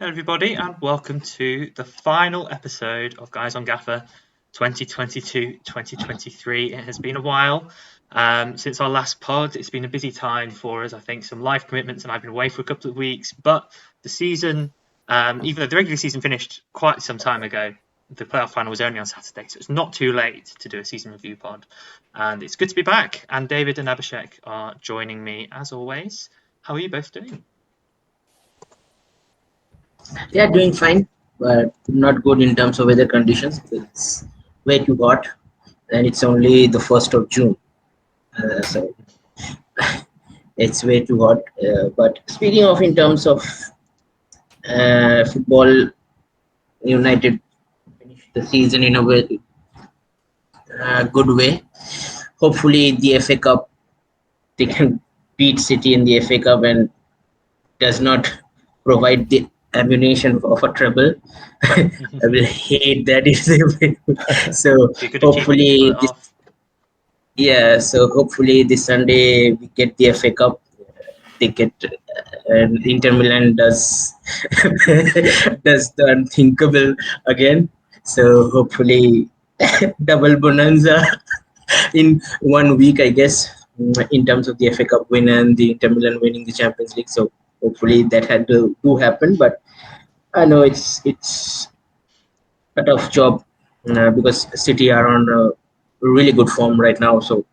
everybody, and welcome to the final episode of Guys on Gaffr 2022-2023. It has been a while since our last pod. It's been a busy time for us. I think some life commitments, and I've been away for a couple of weeks. But the season, even though the regular season finished quite some time ago, the playoff final was only on Saturday, so it's not too late to do a season review pod. And it's good to be back. And David and Abhishek are joining me as always. How are you both doing? Yeah, doing fine, but not good in terms of weather conditions. It's way too hot, and it's only the 1st of June. So it's way too hot. But speaking of in terms of football, United finished the season in a way, good way. Hopefully, the FA Cup, they can beat City in the FA Cup and does not provide the ammunition of a treble. I will hate that if they win. So hopefully hopefully this Sunday we get the FA Cup ticket, and Inter Milan does does the unthinkable again. So hopefully double bonanza in 1 week, I guess, in terms of the FA Cup win and the Inter Milan winning the Champions League. So hopefully that had to happen, but I know it's a tough job because City are on a really good form right now. So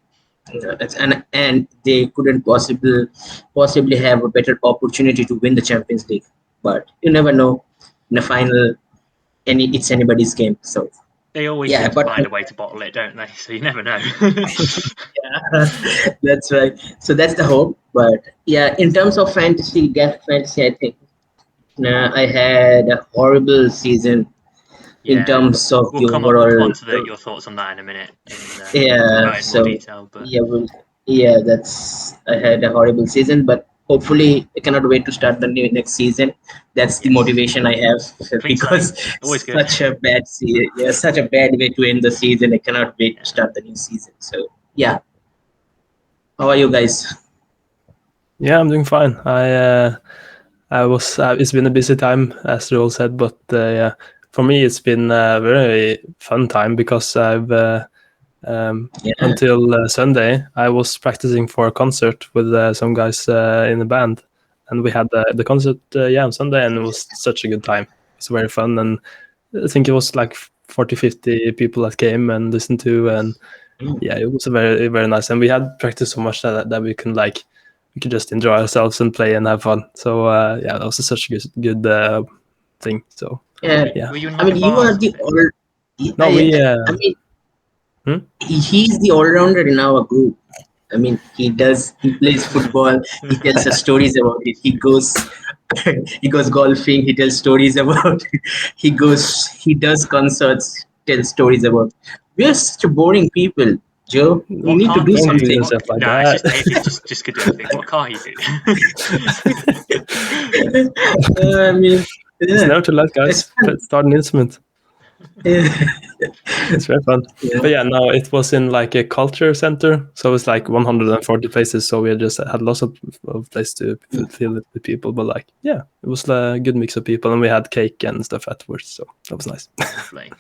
and they couldn't possibly have a better opportunity to win the Champions League. But you never know. In the final, it's anybody's game. So they always seem to find a way to bottle it, don't they? So you never know. Yeah, that's right. So that's the hope. But yeah, in terms of fantasy, I think I had a horrible season in terms of the overall. We'll come on to your thoughts on that in a minute. So more detail, but I had a horrible season, but hopefully I cannot wait to start the next season. That's the motivation I have because such a bad season. Yeah, such a bad way to end the season. I cannot wait to start the new season. So yeah, how are you guys? Yeah, I'm doing fine. It's been a busy time, as you all said, but for me it's been a very fun time because I've until Sunday I was practicing for a concert with some guys in the band, and we had the concert on Sunday, and it was such a good time. It was very fun, and I think it was like 40-50 people that came and listened to, and it was very, very nice. And we had practiced so much that we could just enjoy ourselves and play and have fun. So that was such a good thing. So yeah. You are the he's the all-rounder in our group. I mean, he plays football. He tells us stories about it. He goes golfing. He tells stories about it. He does concerts, tells stories about it. We are such boring people. Joe, you need to do something. Just could do anything. What can't you do? I mean, it's never too late, guys. Start an instrument. It's very fun. But no, it was in like a culture center, so it's like 140 places. So we just had lots of places to fill it with people. But it was a good mix of people, and we had cake and stuff afterwards. So that was nice. Lovely.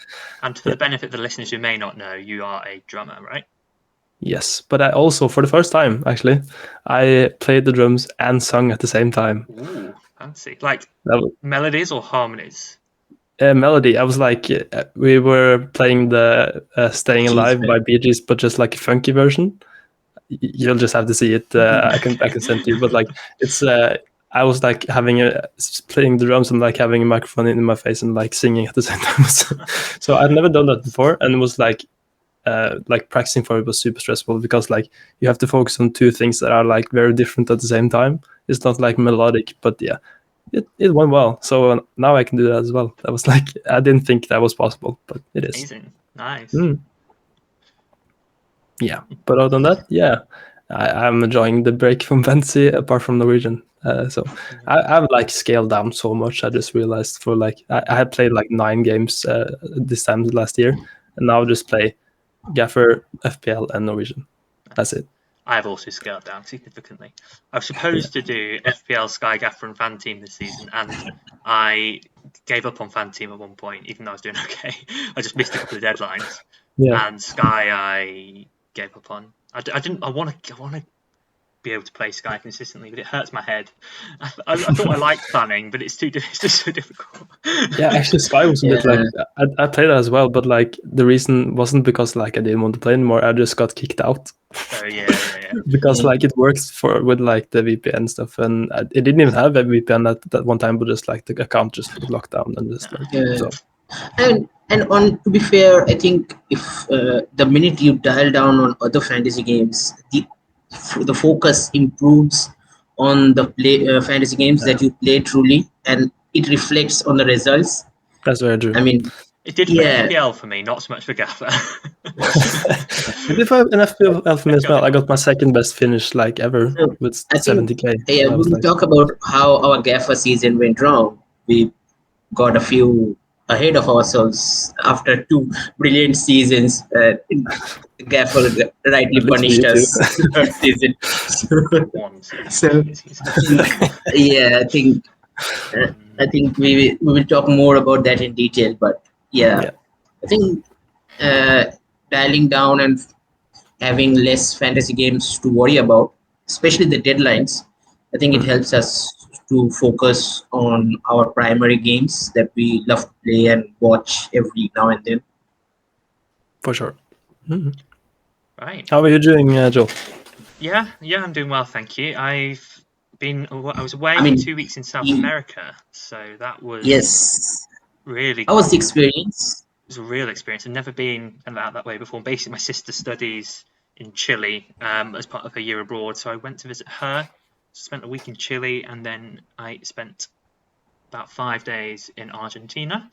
And for the benefit of the listeners who may not know, you are a drummer, right? Yes, but I also, for the first time, actually, I played the drums and sung at the same time. Ooh, fancy! Melodies or harmonies? Melody. I was we were playing the "Staying Alive" by Bee Gees, but just like a funky version. You'll just have to see it. I can send to you, but it's. I was playing the drums and having a microphone in my face and singing at the same time. So I'd never done that before, and it was practicing for it was super stressful because you have to focus on two things that are very different at the same time. It's not melodic, but it went well. So now I can do that as well. That was I didn't think that was possible, but it is. Amazing. Nice. Yeah, but other than that, I'm enjoying the break from fantasy apart from Norwegian. So I've scaled down so much. I just realized I had played 9 games this time last year, and now I just play Gaffr, FPL, and Norwegian. That's it. I've also scaled down significantly. I was supposed to do FPL, Sky, Gaffr, and Fan Team this season, and I gave up on Fan Team at one point, even though I was doing okay. I just missed a couple of deadlines, and Sky I gave up on. I want to be able to play Sky consistently, but it hurts my head. I thought I liked planning, but it's just so difficult. Yeah, actually, Sky was a bit like I played that as well, but like the reason wasn't because like I didn't want to play anymore. I just got kicked out. Oh yeah. Because like it works with like the VPN stuff, and it didn't even have a VPN at that one time, but just like the account just locked down and just so. And on to be fair, I think if the minute you dial down on other fantasy games, the focus improves on the fantasy games that you play truly, and it reflects on the results. That's very true. I mean, it did for FPL for me, not so much for Gaffr. It did for an FPL for me as well. I got my second best finish like ever with 70k. Yeah, when we talk about how our Gaffr season went wrong, we got a few ahead of ourselves after 2 brilliant seasons. Gaffr rightly punished us third season. I think we will talk more about that in detail. But I think dialing down and having less fantasy games to worry about, especially the deadlines, I think it helps us to focus on our primary games that we love to play and watch every now and then. For sure. Right. How are you doing, Joel? Yeah, I'm doing well, thank you. I was away for 2 weeks in South America, so that was really cool. How was the experience? It was a real experience. I've never been out that way before. Basically, my sister studies in Chile as part of her year abroad, so I went to visit her. Spent a week in Chile, and then I spent about 5 days in Argentina.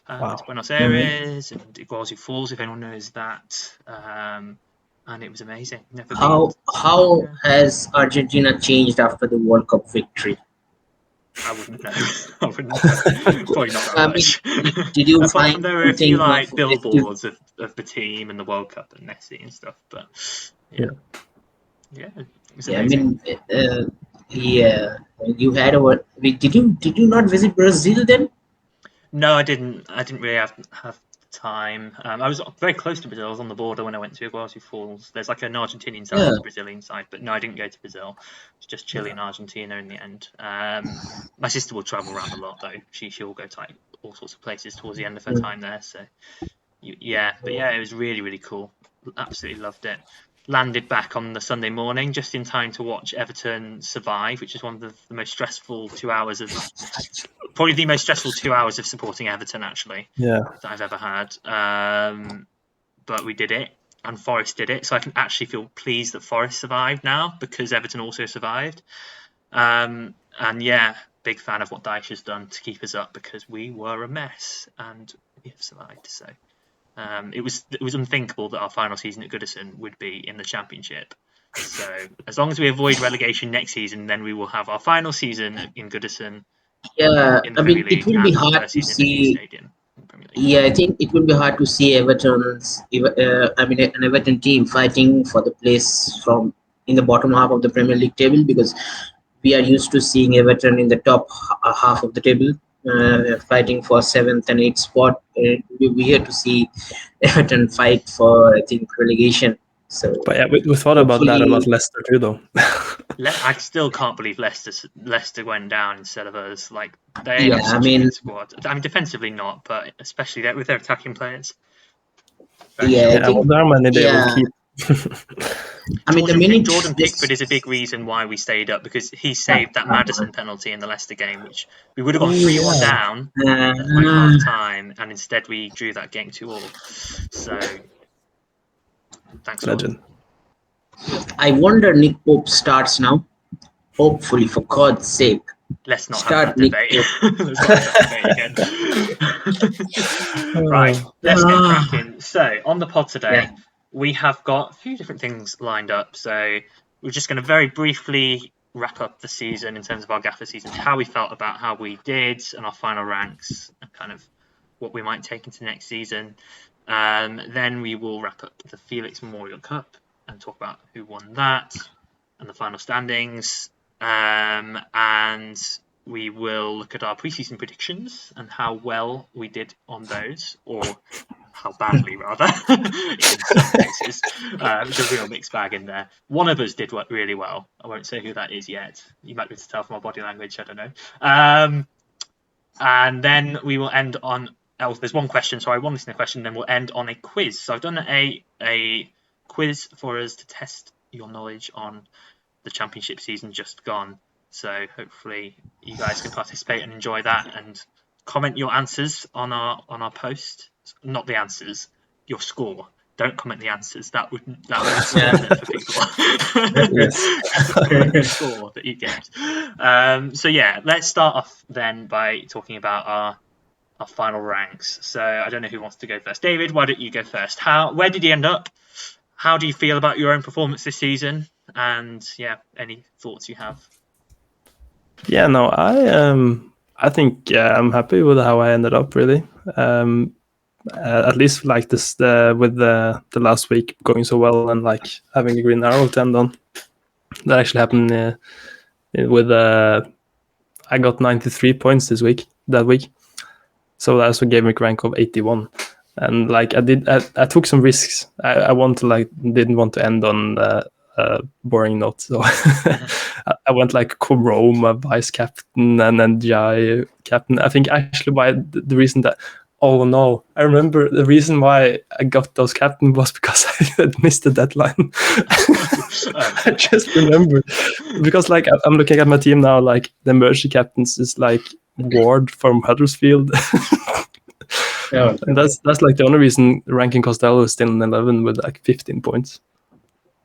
Went to Buenos Aires and Iguazu Falls, if anyone knows that. And it was amazing. How has Argentina changed after the World Cup victory? I wouldn't know. Probably not that much. Did you Apart find from there were a few like billboards of the team and the World Cup and Messi and stuff, but yeah. It was amazing. You had did you not visit Brazil then? No, I didn't. I didn't really have time. I was very close to Brazil. I was on the border when I went to Iguazu Falls. There's like an Argentinian side and a Brazilian side, but no, I didn't go to Brazil. It's just Chile and Argentina in the end. My sister will travel around a lot though. She'll go to like all sorts of places towards the end of her time there. So it was really, really cool. Absolutely loved it. Landed back on the Sunday morning just in time to watch Everton survive, which is one of the most stressful 2 hours of probably the most stressful 2 hours of supporting Everton actually that I've ever had. But we did it, and Forest did it, so I can actually feel pleased that Forest survived now because Everton also survived. And big fan of what Dyche has done to keep us up because we were a mess and we have survived. So it was unthinkable that our final season at Goodison would be in the Championship. So as long as we avoid relegation next season, then we will have our final season in Goodison. Yeah, I mean, it will be hard to see. Yeah, I think it will be hard to see an Everton team fighting for the place in the bottom half of the Premier League table because we are used to seeing Everton in the top half of the table. Fighting for 7th and 8th spot. It will be weird to see Everton fight for, I think, relegation. So, but we thought about that about Leicester too, though. I still can't believe Leicester went down instead of us. Like they have such a good squad. I mean, defensively not, but especially with their attacking players. I wonder how many they will keep. Jordan Pickford is a big reason why we stayed up because he saved that Maddison penalty in the Leicester game, which we would have gone 3-1 down at like half time, and instead we drew that game 2-2. So thanks, legend. I wonder Nick Pope starts now. Hopefully, for God's sake. Let's not have that debate. Let's not have that debate again. Right, let's get cracking. So on the pod today. We have got a few different things lined up, so we're just going to very briefly wrap up the season in terms of our Gaffr season, how we felt about how we did and our final ranks and kind of what we might take into next season. Then we will wrap up the Felix Memorial Cup and talk about who won that and the final standings. And we will look at our preseason predictions and how well we did on those, or how badly, rather, in some cases. There's a real mixed bag in there. One of us did really well. I won't say who that is yet. You might be able to tell from our body language. I don't know. And then we will end on... Oh, there's one question. Sorry, one listener question. Then we'll end on a quiz. So I've done a quiz for us to test your knowledge on the championship season just gone. So hopefully you guys can participate and enjoy that and comment your answers on our post. Not the answers, your score. Don't comment the answers. That would spoil it for people. Comment the score that you get. So yeah, let's start off then by talking about our final ranks. So I don't know who wants to go first. David, why don't you go first? Where did you end up? How do you feel about your own performance this season? And yeah, any thoughts you have? Yeah, no, I think I'm happy with how I ended up, really. At least like this with the last week going so well and like having a green arrow to end on. That actually happened with I got 93 points that week. So that also gave me a rank of 81. And like I took some risks. I didn't want to end on a boring note. So I went like Roma vice captain and then Jai captain. I think actually by the reason that, oh no, I remember the reason why I got those captain was because I had missed the deadline. I just remember because like I'm looking at my team now, like the emergency captains is like Ward from Huddersfield. Yeah. And that's like the only reason ranking Costello is still in 11 with like 15 points.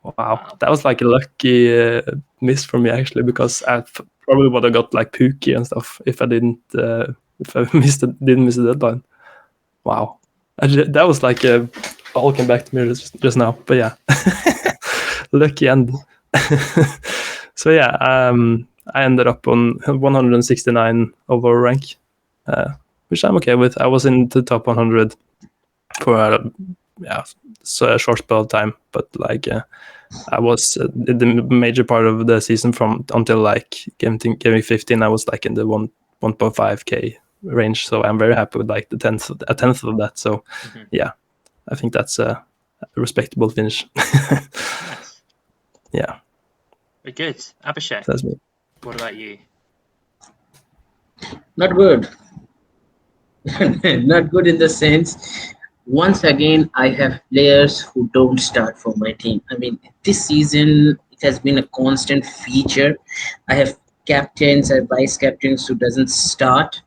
Wow, that was like a lucky miss for me actually, because I probably would have got like Pookie and stuff if I didn't didn't miss the deadline. Wow, that was like all came back to me just now. But yeah, lucky end. So yeah, I ended up on 169 overall rank, which I'm okay with. I was in the top 100 for a short spell of time, but like I was the major part of the season from until like game 15. I was like in the 1.5k range, so I'm very happy with like a tenth of that. So yeah, I think that's a respectable finish. Nice. Yeah, very good. Abhishek, that's me. What about you? Not good. Not good in the sense, once again, I have players who don't start for my team. I mean, this season, it has been a constant feature. I have captains and vice captains who doesn't start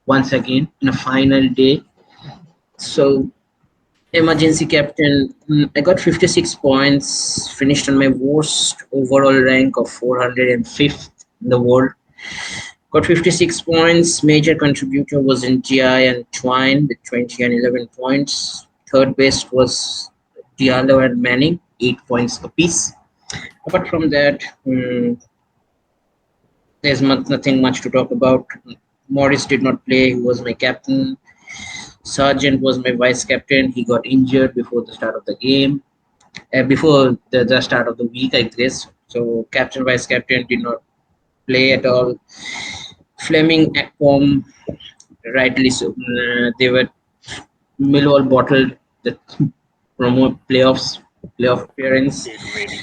once again in a final day. So, emergency captain, I got 56 points, finished on my worst overall rank of 405th in the world. Got 56 points. Major contributor was NGI and Twine with 20 and 11 points. Third best was Diallo and Manning, 8 points apiece. Apart from that, there's nothing much to talk about. Morris did not play. He was my captain. Sargent was my vice captain. He got injured before the start of the game. Before the start of the week, I guess. So captain, vice captain did not play at all. Fleming, Akpom, rightly so. They were Millwall bottled the promo playoff appearance. They really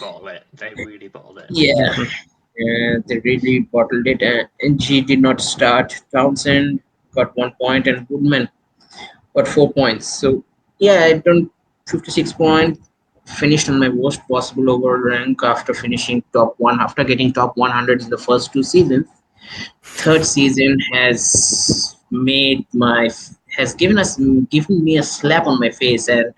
bottled it. Yeah, they really bottled it. NG did not start. Townsend got 1 point and Goodman got 4 points. So yeah, I done 56 points. Finished on my worst possible overall rank after finishing top 1. After getting top 100 in the first 2 seasons. Third season has given me a slap on my face and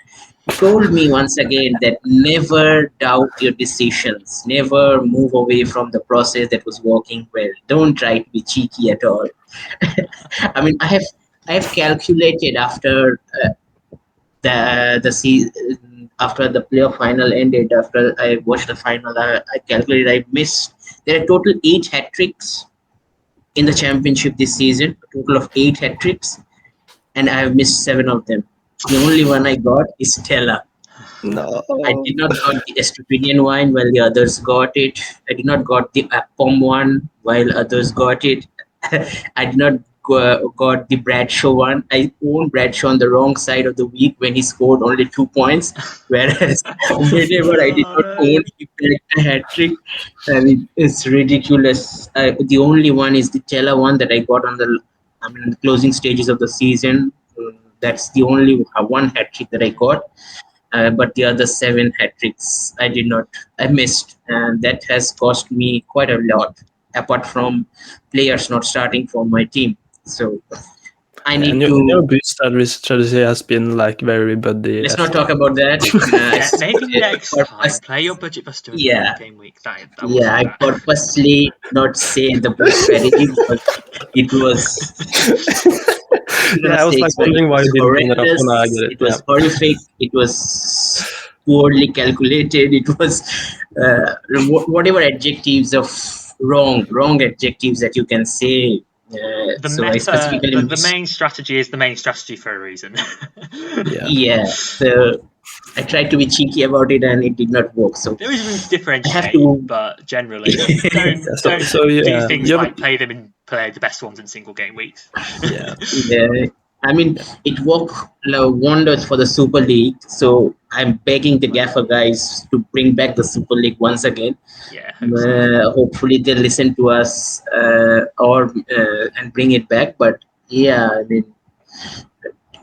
told me once again that never doubt your decisions, never move away from the process that was working well. Don't try to be cheeky at all. I mean, I have calculated after the season, after the playoff final ended, after I watched the final, I calculated I missed. There are total 8 hat tricks in the championship this season, a total of 8 hat tricks, and I have missed 7 of them. The only one I got is Stella. No. I did not got the Estepinian wine while the others got it. I did not got the Appam one while others got it. I did not got the Bradshaw one. I owned Bradshaw on the wrong side of the week when he scored only 2 points, whereas whenever I did Oh, not no. own, he bagged a hat trick. It's ridiculous. The only one is the Chela one that I got on the closing stages of the season. That's the only one hat trick that I got. But the other 7 hat tricks I missed, and that has cost me quite a lot. Apart from players not starting for my team, so I And need your to. boost strategy has been like very buddy. Let's not talk about that. Yeah, maybe next time play your budget buster in Yeah, game week. That yeah. I wasn't that. purposely not say the boost strategy because it was. Yeah, I was like wondering why you didn't bring it up when I get Horrendous. it. It was horrific. It was poorly calculated. It was whatever adjectives of wrong adjectives that you can say. The So I meta, specifically the missed. main strategy is the main strategy for a reason. Yeah. Yeah. So I tried to be cheeky about it, and it did not work. So There is room to I have differentiate, to. but generally, don't So do yeah, things you have, like play the best ones in single game weeks. yeah. Yeah, I mean, it worked wonders for the Super League. So I'm begging the Gaffr guys to bring back the Super League once again. Yeah, hope so. Hopefully they'll listen to us and bring it back. But yeah, I mean,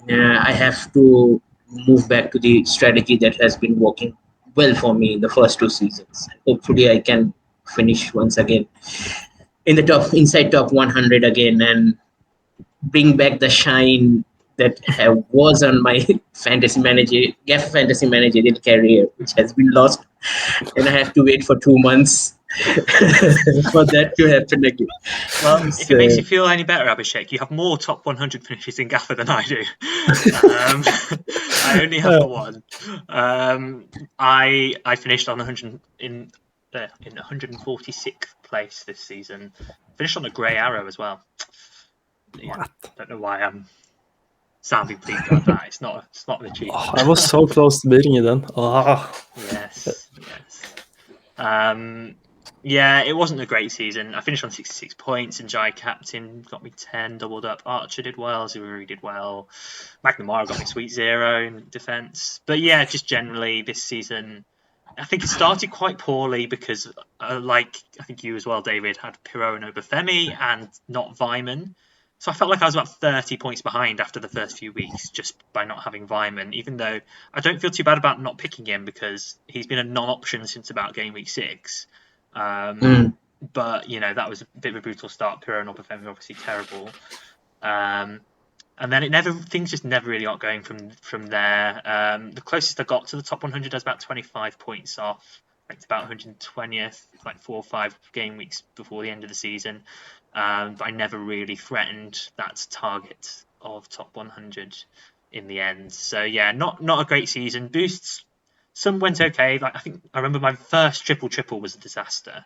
I have to move back to the strategy that has been working well for me in the first 2 seasons. Hopefully, I can finish once again in the inside top 100 again and bring back the shine that was on my Gaff fantasy managerial career, which has been lost, and I have to wait for 2 months for that to happen again. Well, if So, it makes you feel any better, Abhishek, you have more top 100 finishes in Gaffr than I do. I only have the one. I finished on 100 in 146th place this season. Finished on a grey arrow as well. Yeah, don't know why I'm sounding pleased about that. It's not an achievement. I was so close to beating you then. Oh. Yes. Yeah, it wasn't a great season. I finished on 66 points, and Jai Captain got me 10, doubled up. Archer did well, Zuri did well. McNamara got me sweet 0 in defence. But yeah, just generally this season, I think it started quite poorly because, like I think you as well, David, had Pirot and Obafemi and not Vyman. So I felt like I was about 30 points behind after the first few weeks just by not having Vyman, even though I don't feel too bad about not picking him because he's been a non-option since about game week 6. But, that was a bit of a brutal start. Pirot and Obafemi were obviously terrible. And then things just never really got going from there. The closest I got to the top 100 was about 25 points off. Ranked about 120th, like 4 or 5 game weeks before the end of the season. But I never really threatened that target of top 100 in the end. So yeah, not a great season. Boosts, some went okay. Like I think I remember my first triple was a disaster,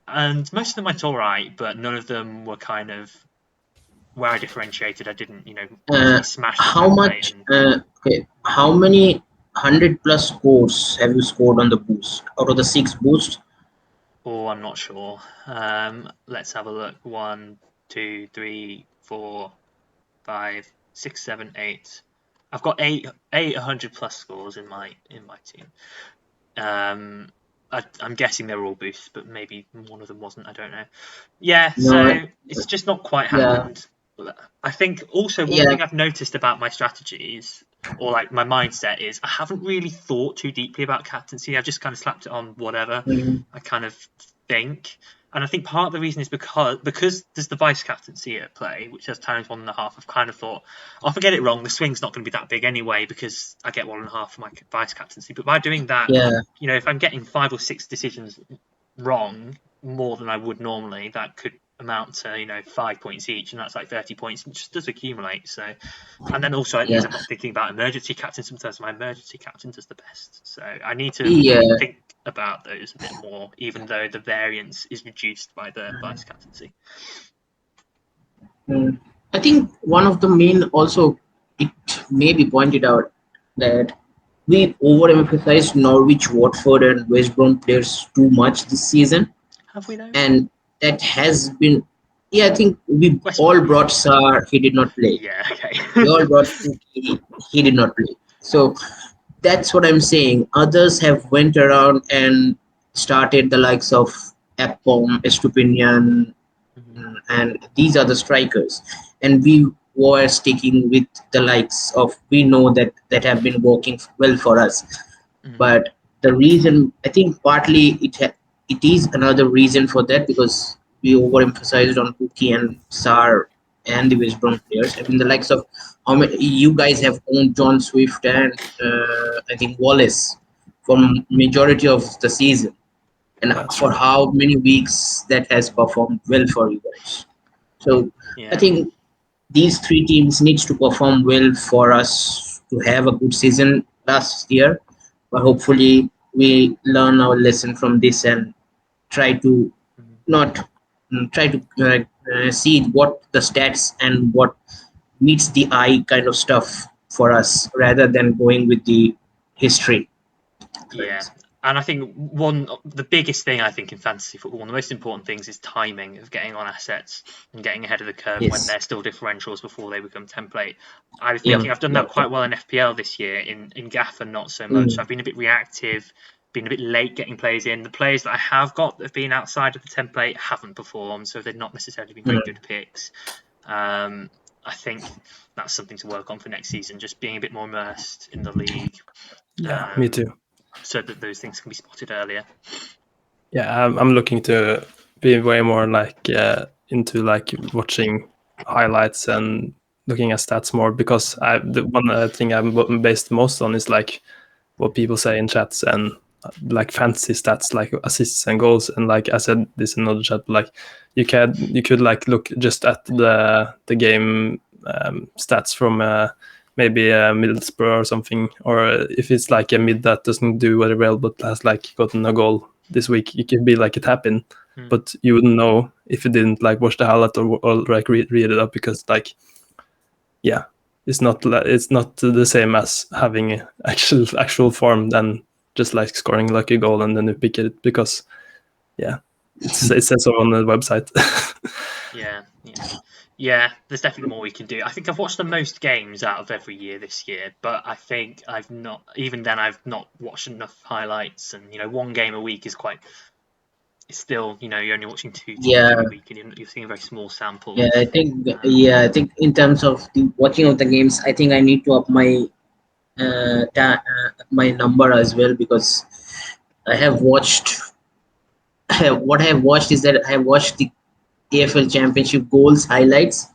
and most of them went all right, but none of them were kind of where I differentiated. I didn't, smash. How much? Okay, how many 100+ scores have you scored on the boost out of the 6 boosts? Oh, I'm not sure. Let's have a look. 1, 2, 3, 4, 5, 6, 7, 8. I've got 100+ scores in my team. I'm guessing they're all boosts, but maybe one of them wasn't. I don't know. Yeah, so it's just not quite happened. I think also one thing I've noticed about my strategies or like my mindset is I haven't really thought too deeply about captaincy. I've just kind of slapped it on whatever I kind of think. And I think part of the reason is because there's the vice captaincy at play, which has times 1.5. I've kind of thought, I'll forget it wrong. The swing's not going to be that big anyway because I get 1.5 for my vice captaincy. But by doing that, if I'm getting 5 or 6 decisions wrong more than I would normally, that could amount to 5 points each, and that's like 30 points. It just does accumulate. So, and then also it means I'm not thinking about emergency captain. Sometimes my emergency captain does the best. So I need to think about those a bit more, even though the variance is reduced by the vice captaincy. I think one of the main also it may be pointed out that we overemphasized Norwich, Watford, and West Brom players too much this season, Have we though? and that has been. Yeah, I think we West all Brom, yeah. brought Sar. He did not play. Yeah, okay. We all brought Pukki. He did not play. So that's what I'm saying. Others have went around and started the likes of Appom, Estupinian, and these are the strikers. And we were sticking with the likes of, we know that have been working well for us. But the reason, I think partly it is another reason for that, because we overemphasized on Pookie and Sar and the West Brom players. I mean, the likes of how many you guys have owned John Swift and I think Wallace for majority of the season, and That's for true. how many weeks that has performed well for you guys. So Yeah. I think these three teams needs to perform well for us to have a good season last year. But hopefully we learn our lesson from this and try to not try to see what the stats and what meets the eye kind of stuff for us, rather than going with the history. Yeah, and I think the biggest thing I think in fantasy football, one of the most important things is timing of getting on assets and getting ahead of the curve when Yes. they're still differentials before they become template. I was thinking I've done that quite well in FPL this year. In Gaffr, not so much. I've been a bit reactive, been a bit late getting players in. The players that I have got that have been outside of the template haven't performed, so they've not necessarily been very good picks. I think that's something to work on for next season, just being a bit more immersed in the league. Yeah, me too. So that those things can be spotted earlier. Yeah, I'm looking to be way more like into like watching highlights and looking at stats more, because the one thing I'm based most on is like what people say in chats and like fantasy stats like assists and goals. And like I said this in another chat, like you could like look just at the game stats from maybe Middlesbrough or something, or if it's like a mid that doesn't do very well but has like gotten a goal this week, it could be like a tap in, but you wouldn't know if you didn't like watch the highlight or like read it up, because like it's not the same as having actual form than just like scoring like a goal and then you pick it, because it says so on the website. Yeah, there's definitely more we can do. I think I've watched the most games out of every year this year, but I think I've not watched enough highlights, and one game a week is it's still, you're only watching two teams every week, and you're seeing a very small sample. Yeah, I think in terms of the watching of the games, I think I need to up my my number as well, because I have watched. What I have watched is that I have watched the AFL Championship goals highlights.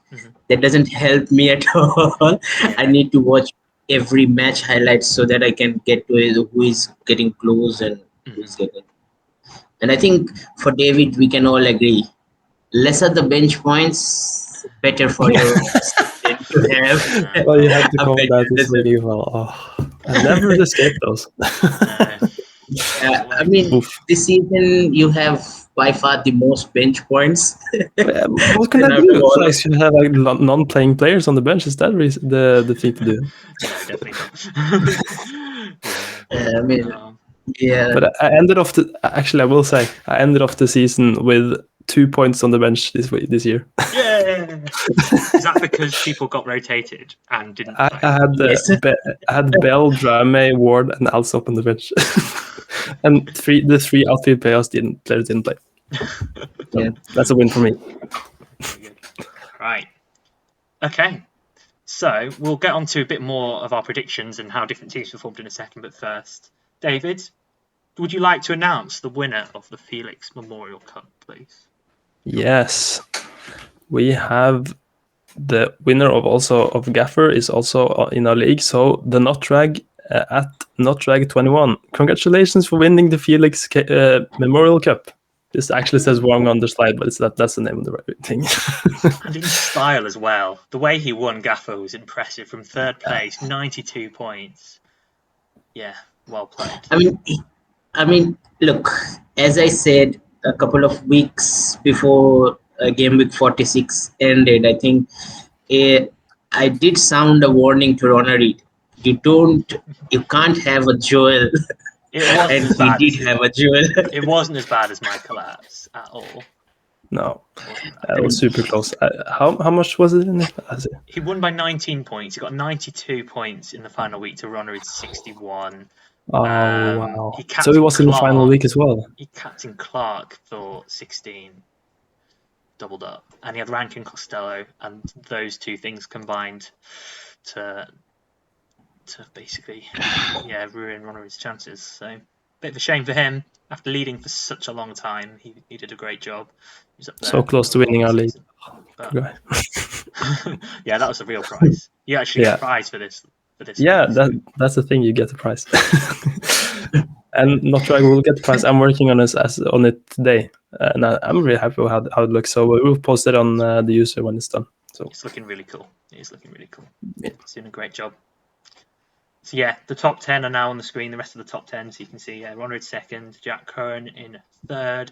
That doesn't help me at all. I need to watch every match highlights so that I can get to who is getting close and who is getting. And I think for David, we can all agree, lesser the bench points, better for your to have. Well, you had to call that this really well. Oh, I never escaped those. I mean, this season you have by far the most bench points. What can I do? Like, you have like non-playing players on the bench. Is that the thing to do? No, definitely not. I mean, yeah. But I ended off I will say I ended off the season with 2 points on the bench this year. Yeah. Is that because people got rotated and didn't play? I had Bell, Drame, Ward, and Alsop on the bench, and the three outfield players didn't play. So that's a win for me. Very good. Right. Okay. So we'll get on to a bit more of our predictions and how different teams performed in a second. But first, David, would you like to announce the winner of the Felix Memorial Cup, please? Yes, we have the winner of Gaffr is also in our league. So the Notrag at Notrag 21. Congratulations for winning the Felix Memorial Cup. This actually says wrong on the slide, but that's the name of the right thing. And in style as well. The way he won Gaffr was impressive. From third place, 92 points. Yeah, well played. I mean, look, as I said a couple of weeks before game week 46 ended, I think I did sound a warning to Ronald Reid. you can't have a Joel, It wasn't and as we bad did as have a Joel. it wasn't as bad as my collapse at all. No, It wasn't bad. it was super close. How much was it in it? He won by 19 points. He got 92 points in the final week to Ronald's 61. Oh wow! He So he was in the final Clark. week as well. He captained Clark for 16, doubled up, and he had Rankin Costello, and those two things combined to basically ruin Ronald's chances. So bit of a shame for him. After leading for such a long time, he did a great job. He was up there So close to winning our league. But, Guy. yeah, that was the real prize. You actually get a prize for this. Yeah, that's the thing. You get the prize. And not Dragon will get the prize. I'm working on it today, and I'm really happy with how it looks. So we'll post it on the user when it's done. So it's looking really cool. It's looking really cool. Yeah. It's doing a great job. So yeah, the top 10 are now on the screen. The rest of the top 10, so you can see Ronald second, Jack Curran in third,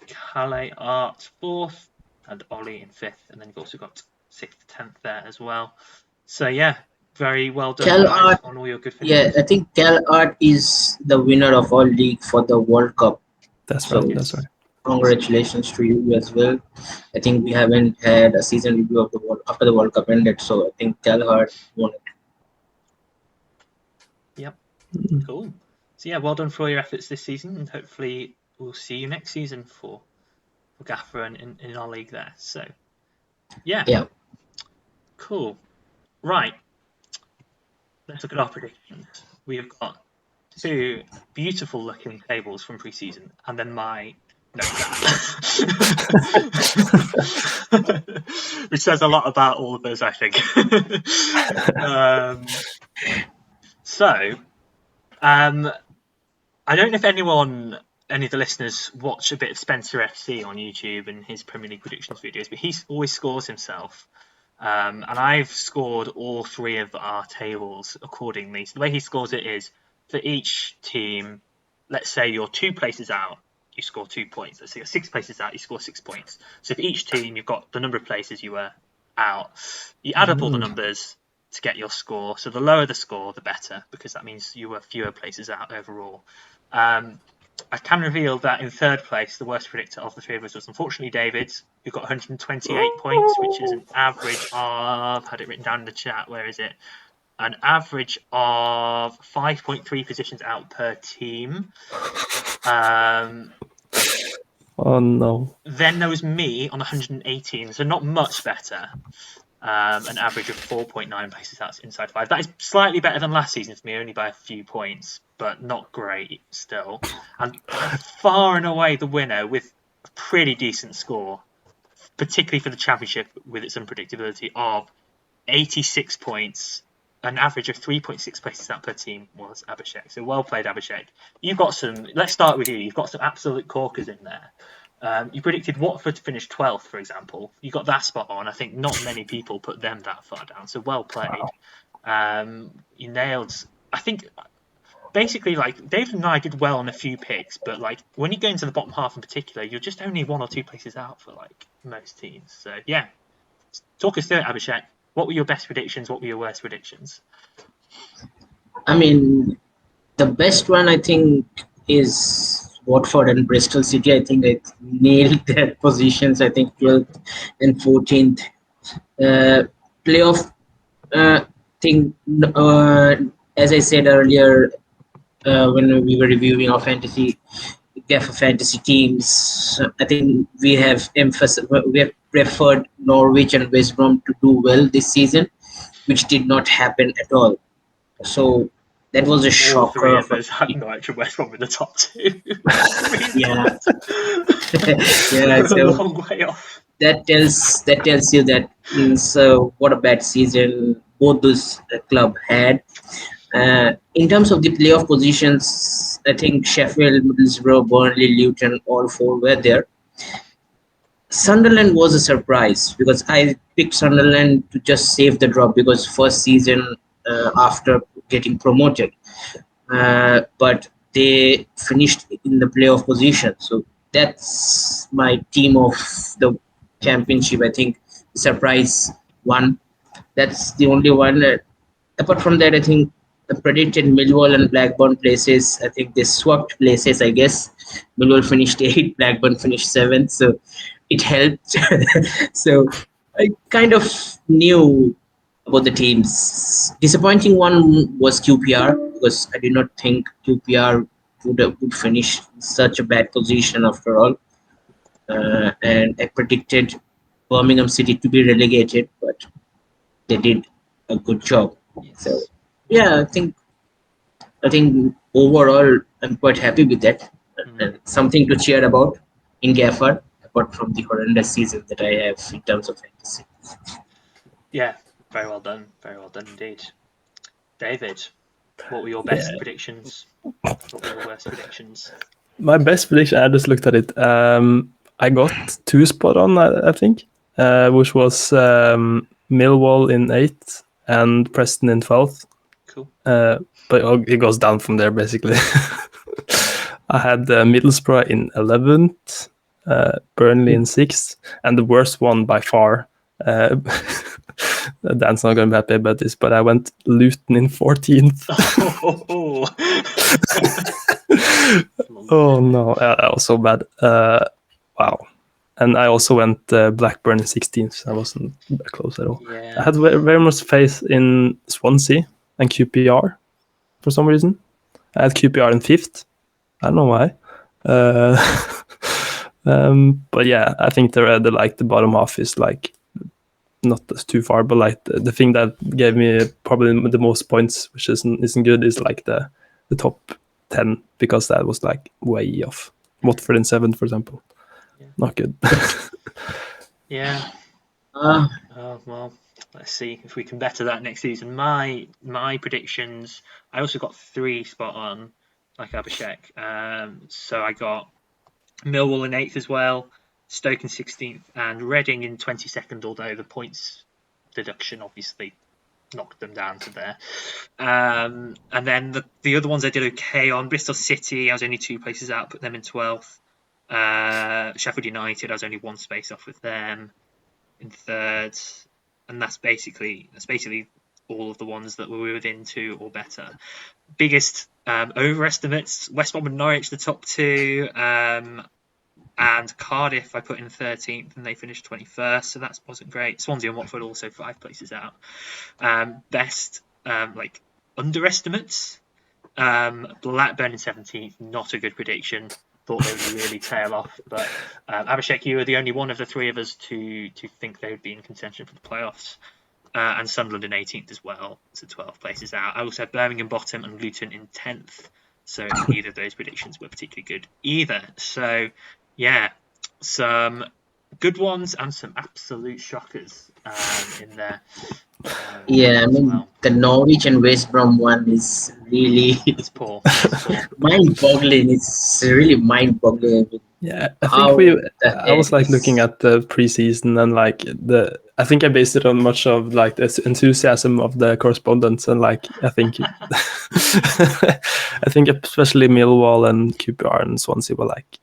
Calais Art fourth, and Ollie in fifth. And then you've also got 6th, 10th there as well. So yeah, very well done Cal guys, Art, on all your good finishes. I think Cal Art is the winner of our league for the World Cup. That's So, right. That's right. Congratulations to you as well. I think we haven't had a season review of the after the World Cup ended, so I think Cal Art won it. Yep. Cool. So yeah, well done for all your efforts this season, and hopefully we'll see you next season for Gaffr and in our league there. So yeah. Cool. Right. Let's look at our predictions. We have got 2 beautiful looking tables from pre-season, and then my which says a lot about all of us, I think. I don't know if any of the listeners watch a bit of Spencer FC on YouTube and his Premier League predictions videos, but he always scores himself. And I've scored all 3 of our tables accordingly. So the way he scores it is, for each team, let's say you're 2 places out, you score 2 points. Let's say you're 6 places out, you score 6 points. So for each team, you've got the number of places you were out. You add up all the numbers to get your score. So the lower the score, the better, because that means you were fewer places out overall. I can reveal that in third place, the worst predictor of the 3 of us was unfortunately David, who got 128 points, which is an average of, had it written down in the chat, where is it? An average of 5.3 positions out per team. Oh no. Then there was me on 118, so not much better. An average of 4.9 places out inside 5. That is slightly better than last season for me, only by a few points, but not great still. And far and away the winner with a pretty decent score, particularly for the championship with its unpredictability of 86 points, an average of 3.6 places out per team, was Abhishek. So well played, Abhishek. You've got some, let's start with you. You've got some absolute corkers in there. You predicted Watford to finish 12th, for example. You got that spot on. I think not many people put them that far down. So well played. Wow. You nailed. I think basically, like, David and I did well on a few picks, but like when you go into the bottom half in particular, you're just only 1 or 2 places out for like most teams. So yeah, talk us through it, Abhishek. What were your best predictions? What were your worst predictions? I mean, the best one I think is Watford and Bristol City. I think I nailed their positions. I think 12th and 14th. Playoff thing, as I said earlier, when we were reviewing our Gaffr fantasy teams, I think we have preferred Norwich and West Brom to do well this season, which did not happen at all. So that was a shocker. All 3 of us had Norwich and West Brom in the top 2. Yeah. We're a long way off. That tells you that so what a bad season both those club had. In terms of the playoff positions, I think Sheffield, Middlesbrough, Burnley, Luton, all 4 were there. Sunderland was a surprise because I picked Sunderland to just save the drop because first season after getting promoted. But they finished in the playoff position. So that's my team of the championship. I think surprise one. That's the only one. Apart from that, I think predicted Millwall and Blackburn places. I think they swapped places, I guess. Millwall finished 8th, Blackburn finished 7th, so it helped. So I kind of knew about the teams. Disappointing one was QPR because I did not think QPR would finish in such a bad position after all. And I predicted Birmingham City to be relegated, but they did a good job. Yes. So yeah, I think overall I'm quite happy with that. And something to cheer about in Gaffr, apart from the horrendous season that I have in terms of fantasy. Yeah, very well done indeed. David, what were your best predictions? What were your worst predictions? My best prediction, I just looked at it. I got 2 spot on, I think, which was Millwall in 8th and Preston in 12th. Cool. But it goes down from there, basically. I had Middlesbrough in 11th, Burnley in 6th, and the worst one by far. Dan's not going to be happy about this, but I went Luton in 14th. Oh no, that was so bad. Wow. And I also went Blackburn in 16th. I wasn't that close at all. Yeah. I had very much faith in Swansea and QPR for some reason. I had QPR in 5th. I don't know why. But yeah, I think the bottom half is like not too far, but like the thing that gave me probably the most points, which isn't good, is like the top 10, because that was like way off. Watford in 7th, for example. Yeah. Not good. Yeah. Oh well, let's see if we can better that next season. My predictions, I also got 3 spot on, like Abhishek. So I got Millwall in 8th as well, Stoke in 16th, and Reading in 22nd, although the points deduction obviously knocked them down to there. And then the other ones I did okay on. Bristol City, I was only 2 places out, put them in 12th. Sheffield United, I was only 1 space off with them in 3rd. And that's basically all of the ones that were within 2 or better. Biggest overestimates, West Brom and Norwich, the top 2. And Cardiff I put in 13th and they finished 21st, so that wasn't great. Swansea and Watford also 5 places out. Best like underestimates, Blackburn in 17th, not a good prediction. Thought they would really tail off, but Abhishek, you were the only one of the 3 of us to think they would be in contention for the playoffs. And Sunderland in 18th as well, so 12 places out. I also had Birmingham bottom and Luton in 10th, so neither of those predictions were particularly good either. So yeah, some good ones and some absolute shockers in there. Yeah, I mean, the Norwich and West Brom one is really It's poor. mind-boggling. It's really mind-boggling. Yeah, I think I was like looking at the preseason and like I think I based it on much of like the enthusiasm of the correspondents, and like I think I think especially Millwall and QPR and Swansea were like,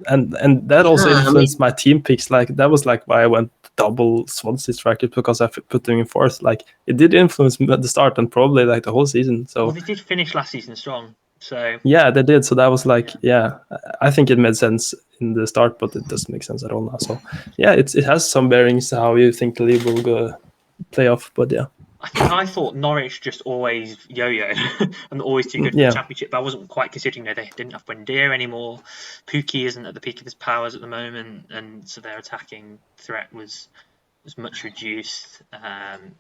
and that also influenced my team picks. Like that was like why I went double Swansea strikers, because I put them in 4th. Like it did influence me at the start and probably like the whole season. So well, they did finish last season strong. So yeah, they did. So that was like, yeah, I think it made sense in the start, but it doesn't make sense at all now. So yeah, it has some bearings to how you think the league will go play off. But yeah, I thought Norwich just always yo-yo and always too good for the Championship. But I wasn't quite considering that they didn't have Buendia anymore. Pukki isn't at the peak of his powers at the moment, and so their attacking threat was much reduced, and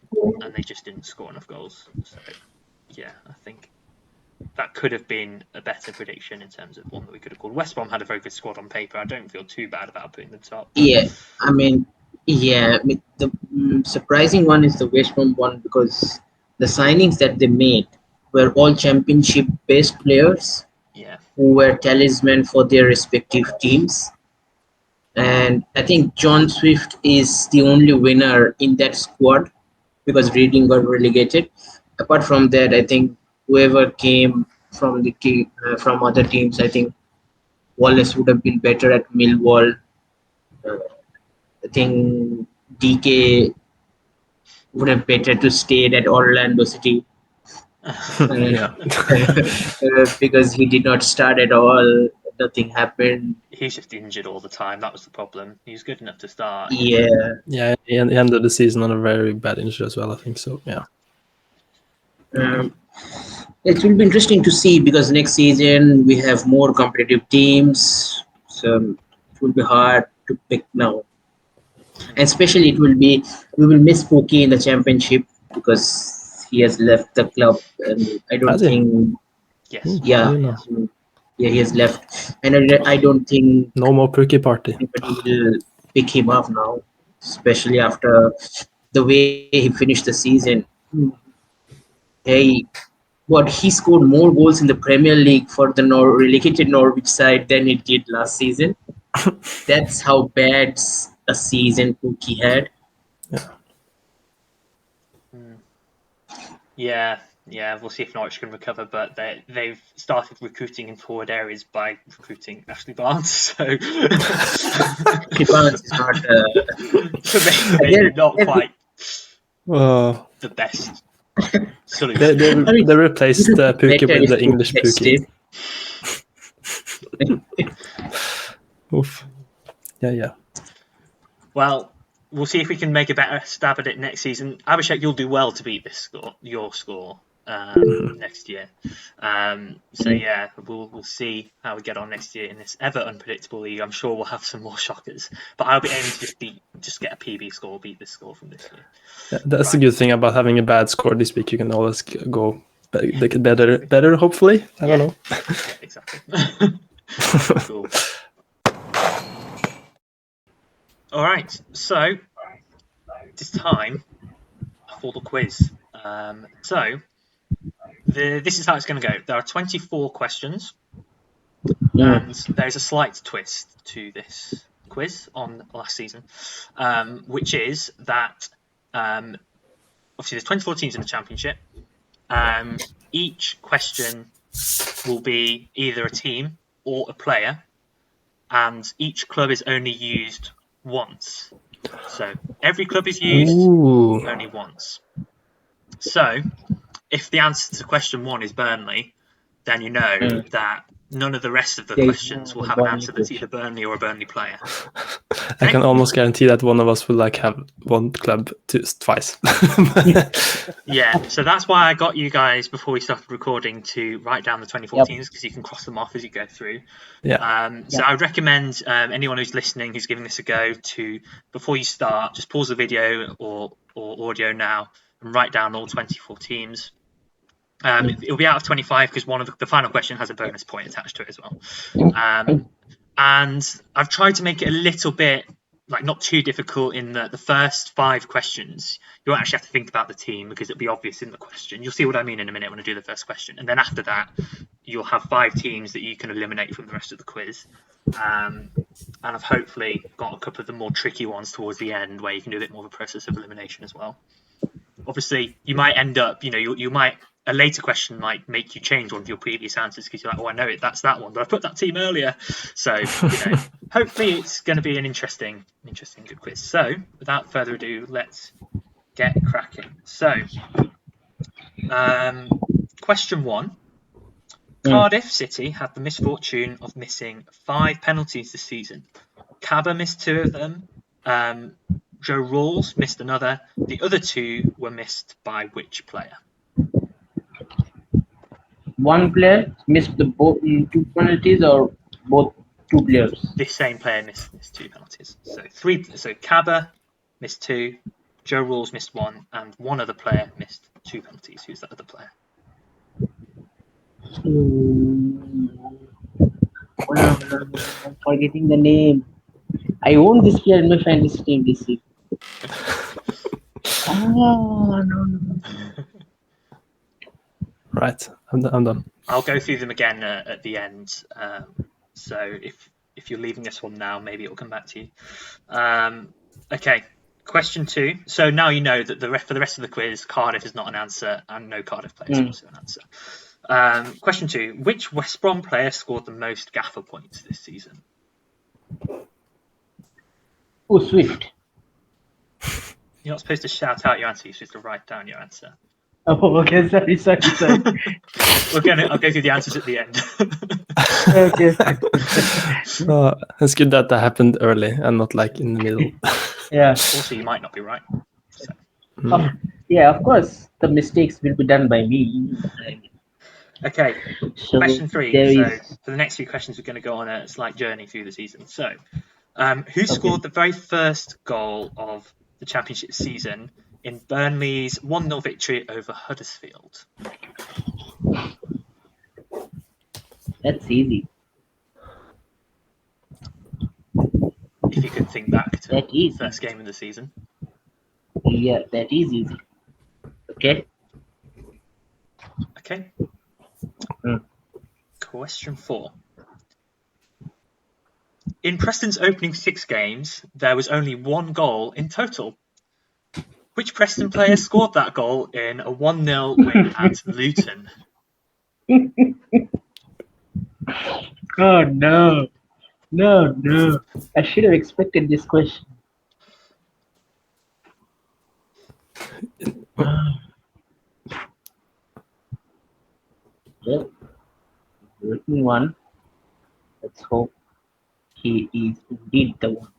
they just didn't score enough goals. So yeah, I think that could have been a better prediction in terms of one that we could have called. West Brom had a very good squad on paper. I don't feel too bad about putting them top. Yeah, I mean, the surprising one is the West Brom one, because the signings that they made were all Championship-based players who were talisman for their respective teams. And I think John Swift is the only winner in that squad because Reading got relegated. Apart from that, I think whoever came from the team, from other teams, I think Wallace would have been better at Millwall. I think DK would have better to stay at Orlando City. Yeah. Because he did not start at all. Nothing happened. He's just injured all the time. That was the problem. He was good enough to start. Yeah. Yeah, he ended the season on a very bad injury as well, I think so. Yeah. It will be interesting to see because next season we have more competitive teams, so it will be hard to pick now. And especially we will miss Pookie in the championship because he has left the club, and I don't Has he? think, Yes. yeah, I know. yeah, he has left, and I don't think No more Pookie party. anybody will pick him up now, especially after the way he finished the season. Hey, what he scored more goals in the Premier League for the relegated Norwich side than it did last season. That's how bad a season Pookie had. Yeah. We'll see if Norwich can recover, but they've started recruiting in forward areas by recruiting Ashley Barnes. So Ashley Barnes is not. so maybe not quite the best solution. They replaced Pookie with the English Pookie. Oof. Yeah. Well, we'll see if we can make a better stab at it next season. Abhishek, you'll do well to beat your score next year. So yeah, we'll see how we get on next year in this ever unpredictable league. I'm sure we'll have some more shockers, but I'll be aiming to just get a PB score, beat this score from this year. Yeah, that's the good thing about having a bad score this week. You can always go better. Hopefully, I don't know. Exactly. Cool. All right, so it's time for the quiz. This is how it's going to go. There are 24 questions, and there's a slight twist to this quiz on last season, which is that obviously there's 24 teams in the championship. Each question will be either a team or a player, and each club is only used once. So every club is used only once. So if the answer to question 1 is Burnley, then you know that none of the rest of the questions will have an answer that's either Burnley or a Burnley player. I can almost guarantee that one of us will have one club twice. Yeah, so that's why I got you guys before we started recording to write down the 24 teams, because you can cross them off as you go through. So I would recommend anyone who's listening, who's giving this a go, to before you start, just pause the video or audio now and write down all 24 teams. It'll be out of 25 because one of the final question has a bonus point attached to it as well. And I've tried to make it a little bit not too difficult in that the first 5 questions you won't actually have to think about the team because it'll be obvious in the question. You'll see what I mean in a minute when I do the first question, and then after that you'll have 5 teams that you can eliminate from the rest of the quiz. And I've hopefully got a couple of the more tricky ones towards the end where you can do a bit more of a process of elimination as well. Obviously you might end up, you might, a later question might make you change one of your previous answers because you're like, oh, I know it, that's that one, but I put that team earlier. So, hopefully it's going to be an interesting good quiz. So, without further ado, let's get cracking. So, question 1. Cardiff City had the misfortune of missing 5 penalties this season. Cabba missed 2 of them. Joe Rawls missed another. The other 2 were missed by which player? One player missed the 2 penalties, or both 2 players? This same player missed 2 penalties. So Cabba missed 2, Joe Rawls missed 1, and one other player missed 2 penalties. Who's that other player? I'm forgetting the name. I own this player in my fantasy team this week. No. Right, I'm done. I'll go through them again at the end. So if you're leaving this one now, maybe it'll come back to you. Okay, question 2. So now you know that for the rest of the quiz, Cardiff is not an answer, and no Cardiff player is also an answer. Question 2. Which West Brom player scored the most Gaffr points this season? Oh, Swift. You're not supposed to shout out your answer, you're supposed to write down your answer. Oh, okay. Sorry. I'll go through the answers at the end. Okay. It's good that happened early and not like in the middle. Yeah. Also, you might not be right. So. Yeah, of course. The mistakes will be done by me. Okay, So question 3. there So is. for the next few questions, we're going to go on a slight journey through the season. So, who scored the very first goal of the championship season in Burnley's 1-0 victory over Huddersfield? That's easy. If you could think back to That the is first game of the season. Yeah, that is easy. Okay. Okay. Question 4. In Preston's opening 6 games, there was only 1 goal in total. Which Preston player scored that goal in a 1-0 win at Luton? Oh no. No. I should have expected this question. Well, written one. Let's hope he is indeed the one.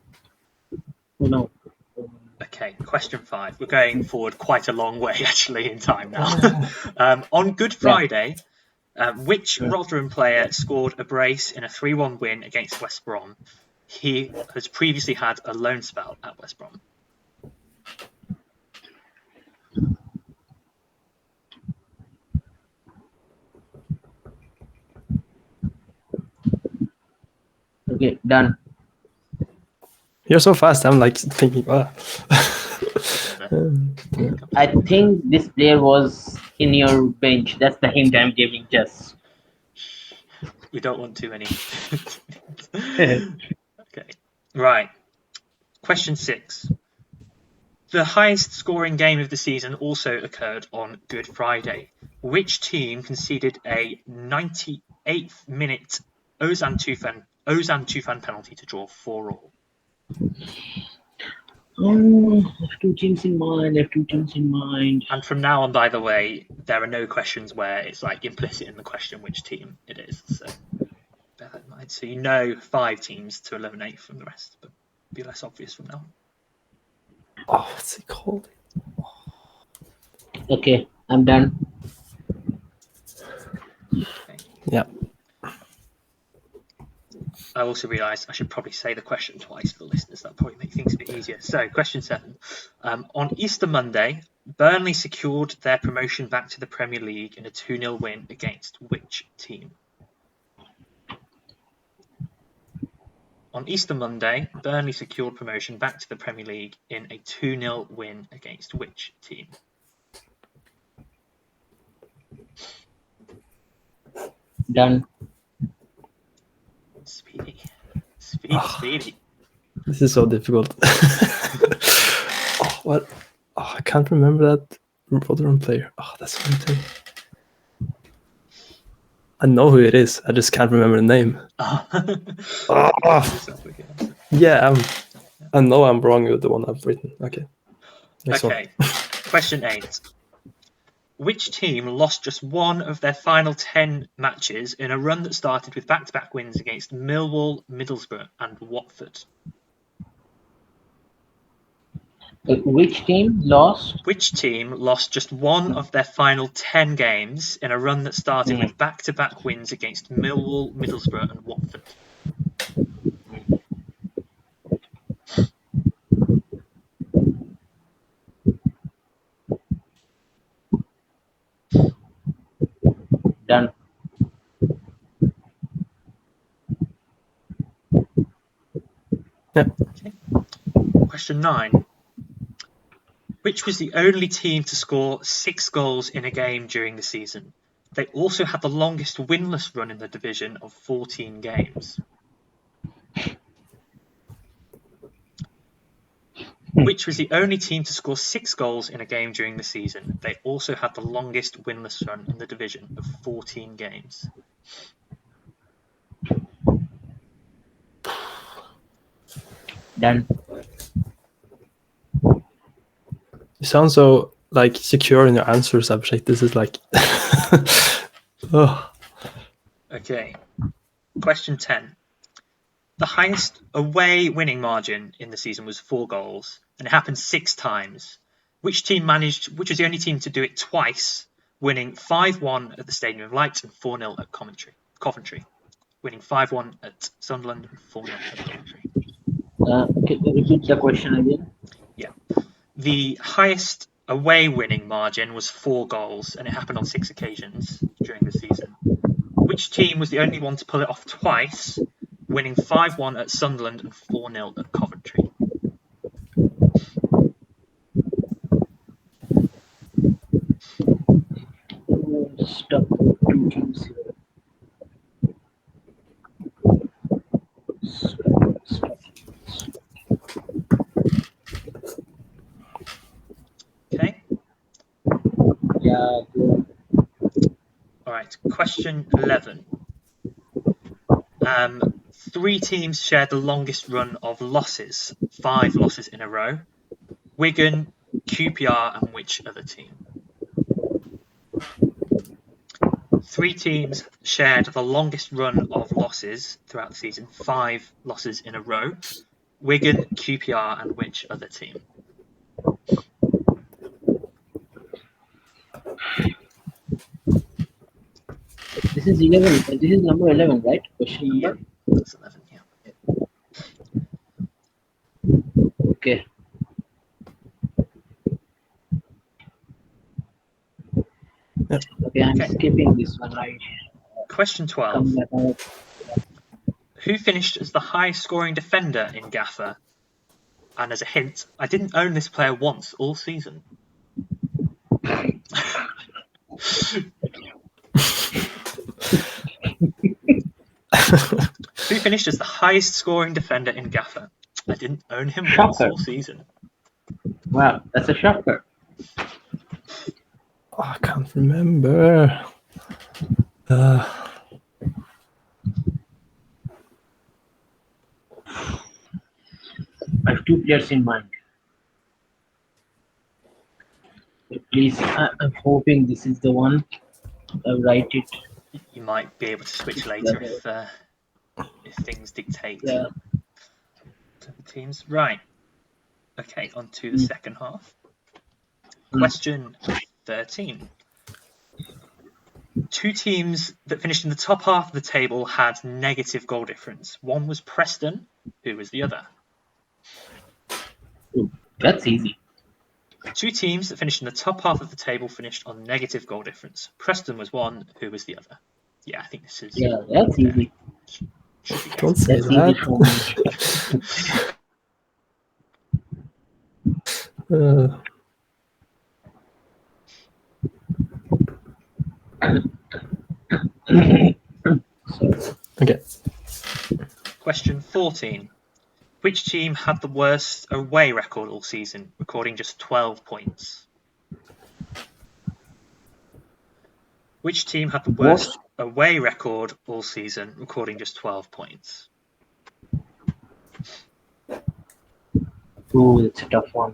No. Okay, question 5. We're going forward quite a long way, actually, in time now. On Good Friday, which Rotherham player scored a brace in a 3-1 win against West Brom? He has previously had a loan spell at West Brom. Okay, done. You're so fast. I'm like thinking. I think this player was in your bench. That's the hint I'm giving. Just. We don't want too many. Okay, right. Question 6. The highest scoring game of the season also occurred on Good Friday. Which team conceded a 98th minute Ozan Tufan penalty to draw 4-4? I have two teams in mind. And from now on, by the way, there are no questions where it's like implicit in the question which team it is. So bear that in mind. So you know 5 teams to eliminate from the rest, but it'll be less obvious from now on. Oh, what's it called? Okay, I'm done. Okay. Yeah. I also realised I should probably say the question twice for the listeners. That'll probably make things a bit easier. So, question 7. On Easter Monday, Burnley secured their promotion back to the Premier League in a 2-0 win against which team? On Easter Monday, Burnley secured promotion back to the Premier League in a 2-0 win against which team? Done. Speedy. This is so difficult. What? Oh, I can't remember that Rotherham player. Oh, that's one thing. I know who it is. I just can't remember the name. Yeah, I know I'm wrong with the one I've written. Okay. Next one. Question 8. Which team lost just one of their final 10 matches in a run that started with back-to-back wins against Millwall, Middlesbrough and Watford? Which team lost? Which team lost just one of their final 10 games in a run that started with back-to-back wins against Millwall, Middlesbrough and Watford? Done. Yeah. Okay. Question 9. Which was the only team to score 6 goals in a game during the season? They also had the longest winless run in the division of 14 games. Which was the only team to score 6 goals in a game during the season? They also had the longest winless run in the division of 14 games. Done. You sound so like secure in your answers, Abhishek. This is like, oh. Okay. Question 10. The highest away winning margin in the season was 4 goals, and it happened 6 times. Which was the only team to do it twice, winning 5-1 at the Stadium of Light and 4-0 at Coventry. Winning 5-1 at Sunderland and 4-0 at Coventry. Can you repeat the question again? Yeah. The highest away winning margin was 4 goals, and it happened on 6 occasions during the season. Which team was the only one to pull it off twice, winning 5-1 at Sunderland and 4-0 at Coventry? Stuck with 2 teams here. Okay. Yeah. Good. All right. Question 11. 3 teams shared the longest run of losses, 5 losses in a row. Wigan, QPR, and which other team? 3 teams shared the longest run of losses throughout the season, 5 losses in a row. Wigan, QPR, and which other team? This is 11. This is number 11, right? Question number? Yeah, that's 11, yeah. Okay. Yep. Okay, I'm skipping this one, right? Question 12. Who finished as the highest scoring defender in Gaffr? And as a hint, I didn't own this player once all season. Who finished as the highest scoring defender in Gaffr? I didn't own him once all season. Wow, that's a shocker. Oh, I can't remember. I have 2 players in mind. Please, I'm hoping this is the one. I'll write it. You might be able to switch later if things dictate Yeah. to the teams. Right. Okay, on to the second half. Question 13. 2 teams that finished in the top half of the table had negative goal difference. One was Preston. Who was the other? Ooh, that's easy. 2 teams that finished in the top half of the table finished on negative goal difference. Preston was one. Who was the other? Yeah, I think this is... Yeah, that's easy. Don't say That's that. Okay. Question 14. Which team had the worst away record all season, recording just 12 points? Which team had the worst away record all season, recording just 12 points? Ooh, it's a tough one.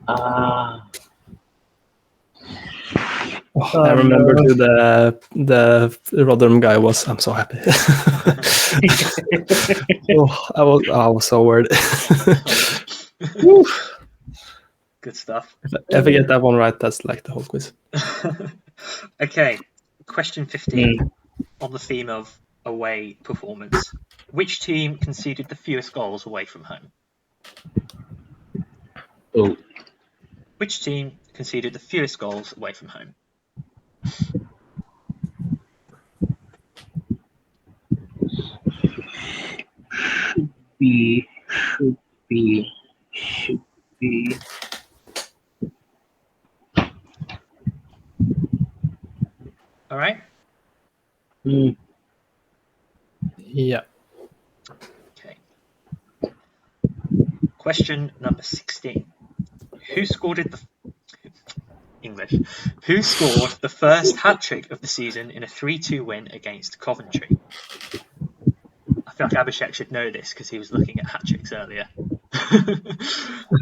I remember who the Rotherham guy was. I'm so happy. I was so worried. Good stuff. If I get that one right, that's like the whole quiz. Okay, question 15. On the theme of away performance, which team conceded the fewest goals away from home? Oh. Which team conceded the fewest goals away from home? Should be. All right. Yeah. Okay. Question number 16. Who scored the first hat-trick of the season in a 3-2 win against Coventry? I feel like Abhishek should know this because he was looking at hat-tricks earlier.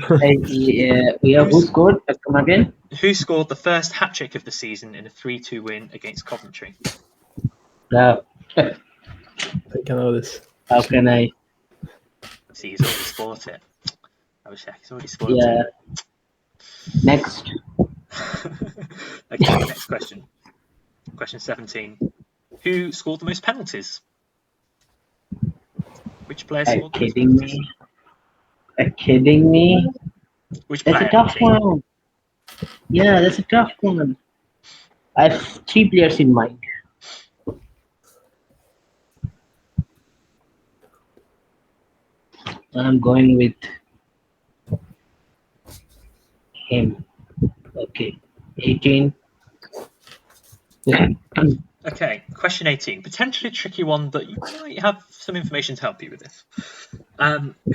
Who scored? Come again. Who scored the first hat-trick of the season in a 3-2 win against Coventry? I I think I know this. How can I? See, he's already spoiled it. I was checking. He's already spoiled Yeah. it. Next. Okay, next question. Question 17. Who scored the most penalties? Which player scored the most penalties? Are you kidding me? Which That's player? a tough one. Yeah, that's a tough one. I have 3 players in mind. I'm going with him. Okay. 18. Yeah. Okay, question 18. Potentially a tricky one, but you might have some information to help you with this.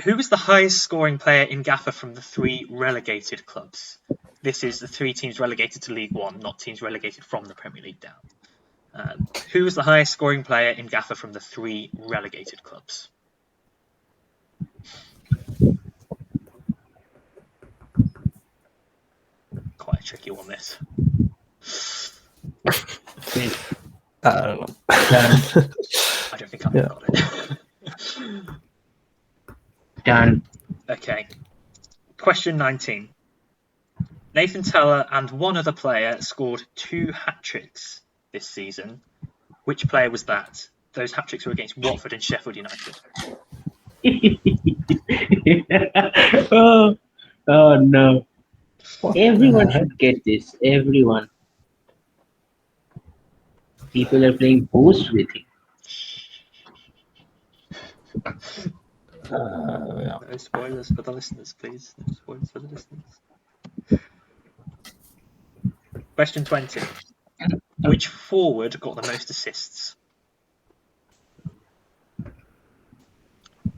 Who was the highest scoring player in Gaffr from the 3 relegated clubs? This is the 3 teams relegated to League One, not teams relegated from the Premier League down. Who was the highest scoring player in Gaffr from the 3 relegated clubs? Quite a tricky one, this. I don't know. I don't think I've got it. Done. Okay. Question 19. Nathan Teller and one other player scored 2 hat-tricks this season. Which player was that? Those hat-tricks were against Watford and Sheffield United. Oh no. Everyone should get this. Everyone. People are playing Boost with him. Yeah. No spoilers for the listeners, please. No spoilers for the listeners. Question 20. Which forward got the most assists?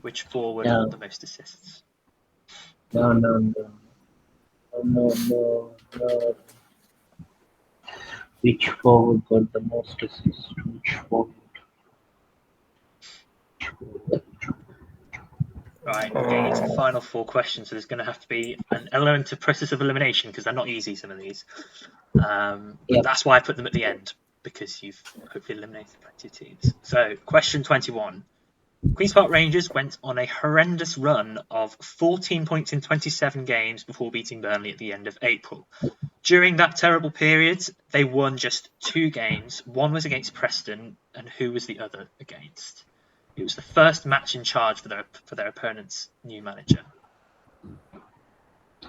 Which forward got the most assists? No. Which forward got the most assists? Which forward? Right, we're getting into the final 4 questions, so there's going to have to be an element of process of elimination because they're not easy, some of these. That's why I put them at the end, because you've hopefully eliminated plenty of teams. So, question 21. Queen's Park Rangers went on a horrendous run of 14 points in 27 games before beating Burnley at the end of April. During that terrible period, they won just 2 games. One was against Preston, and who was the other against? It was the first match in charge for their opponent's new manager.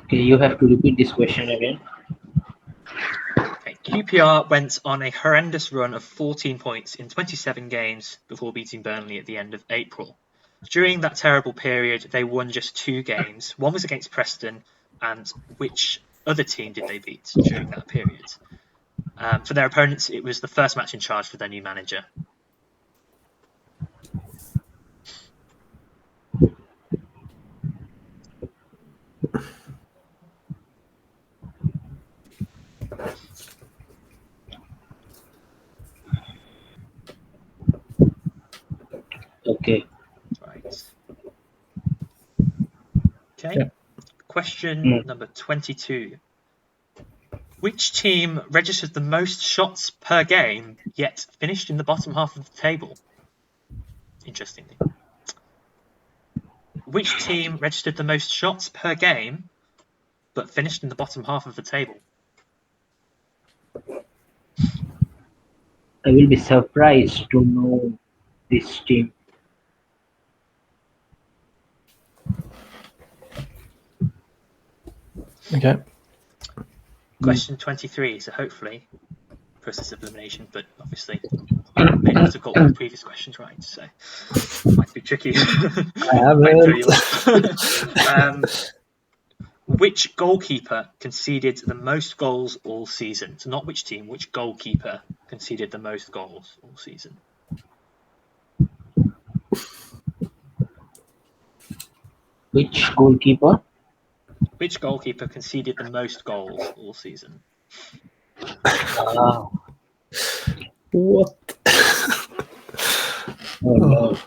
Okay, you have to repeat this question again. Okay, QPR went on a horrendous run of 14 points in 27 games before beating Burnley at the end of April. During that terrible period, they won just 2 games. One was against Preston, and which other team did they beat during that period? For their opponents, it was the first match in charge for their new manager. Okay. Right. Okay. Yeah. Question number 22. Which team registered the most shots per game, yet finished in the bottom half of the table? Interestingly. Which team registered the most shots per game, but finished in the bottom half of the table? I will be surprised to know this team. Okay. Question 23. So hopefully, process of elimination, but obviously, may not have got all the previous questions right, so it might be tricky. I haven't. Which goalkeeper conceded the most goals all season? So not which team, which goalkeeper conceded the most goals all season? Which goalkeeper? Which goalkeeper conceded the most goals all season? What? Oh no.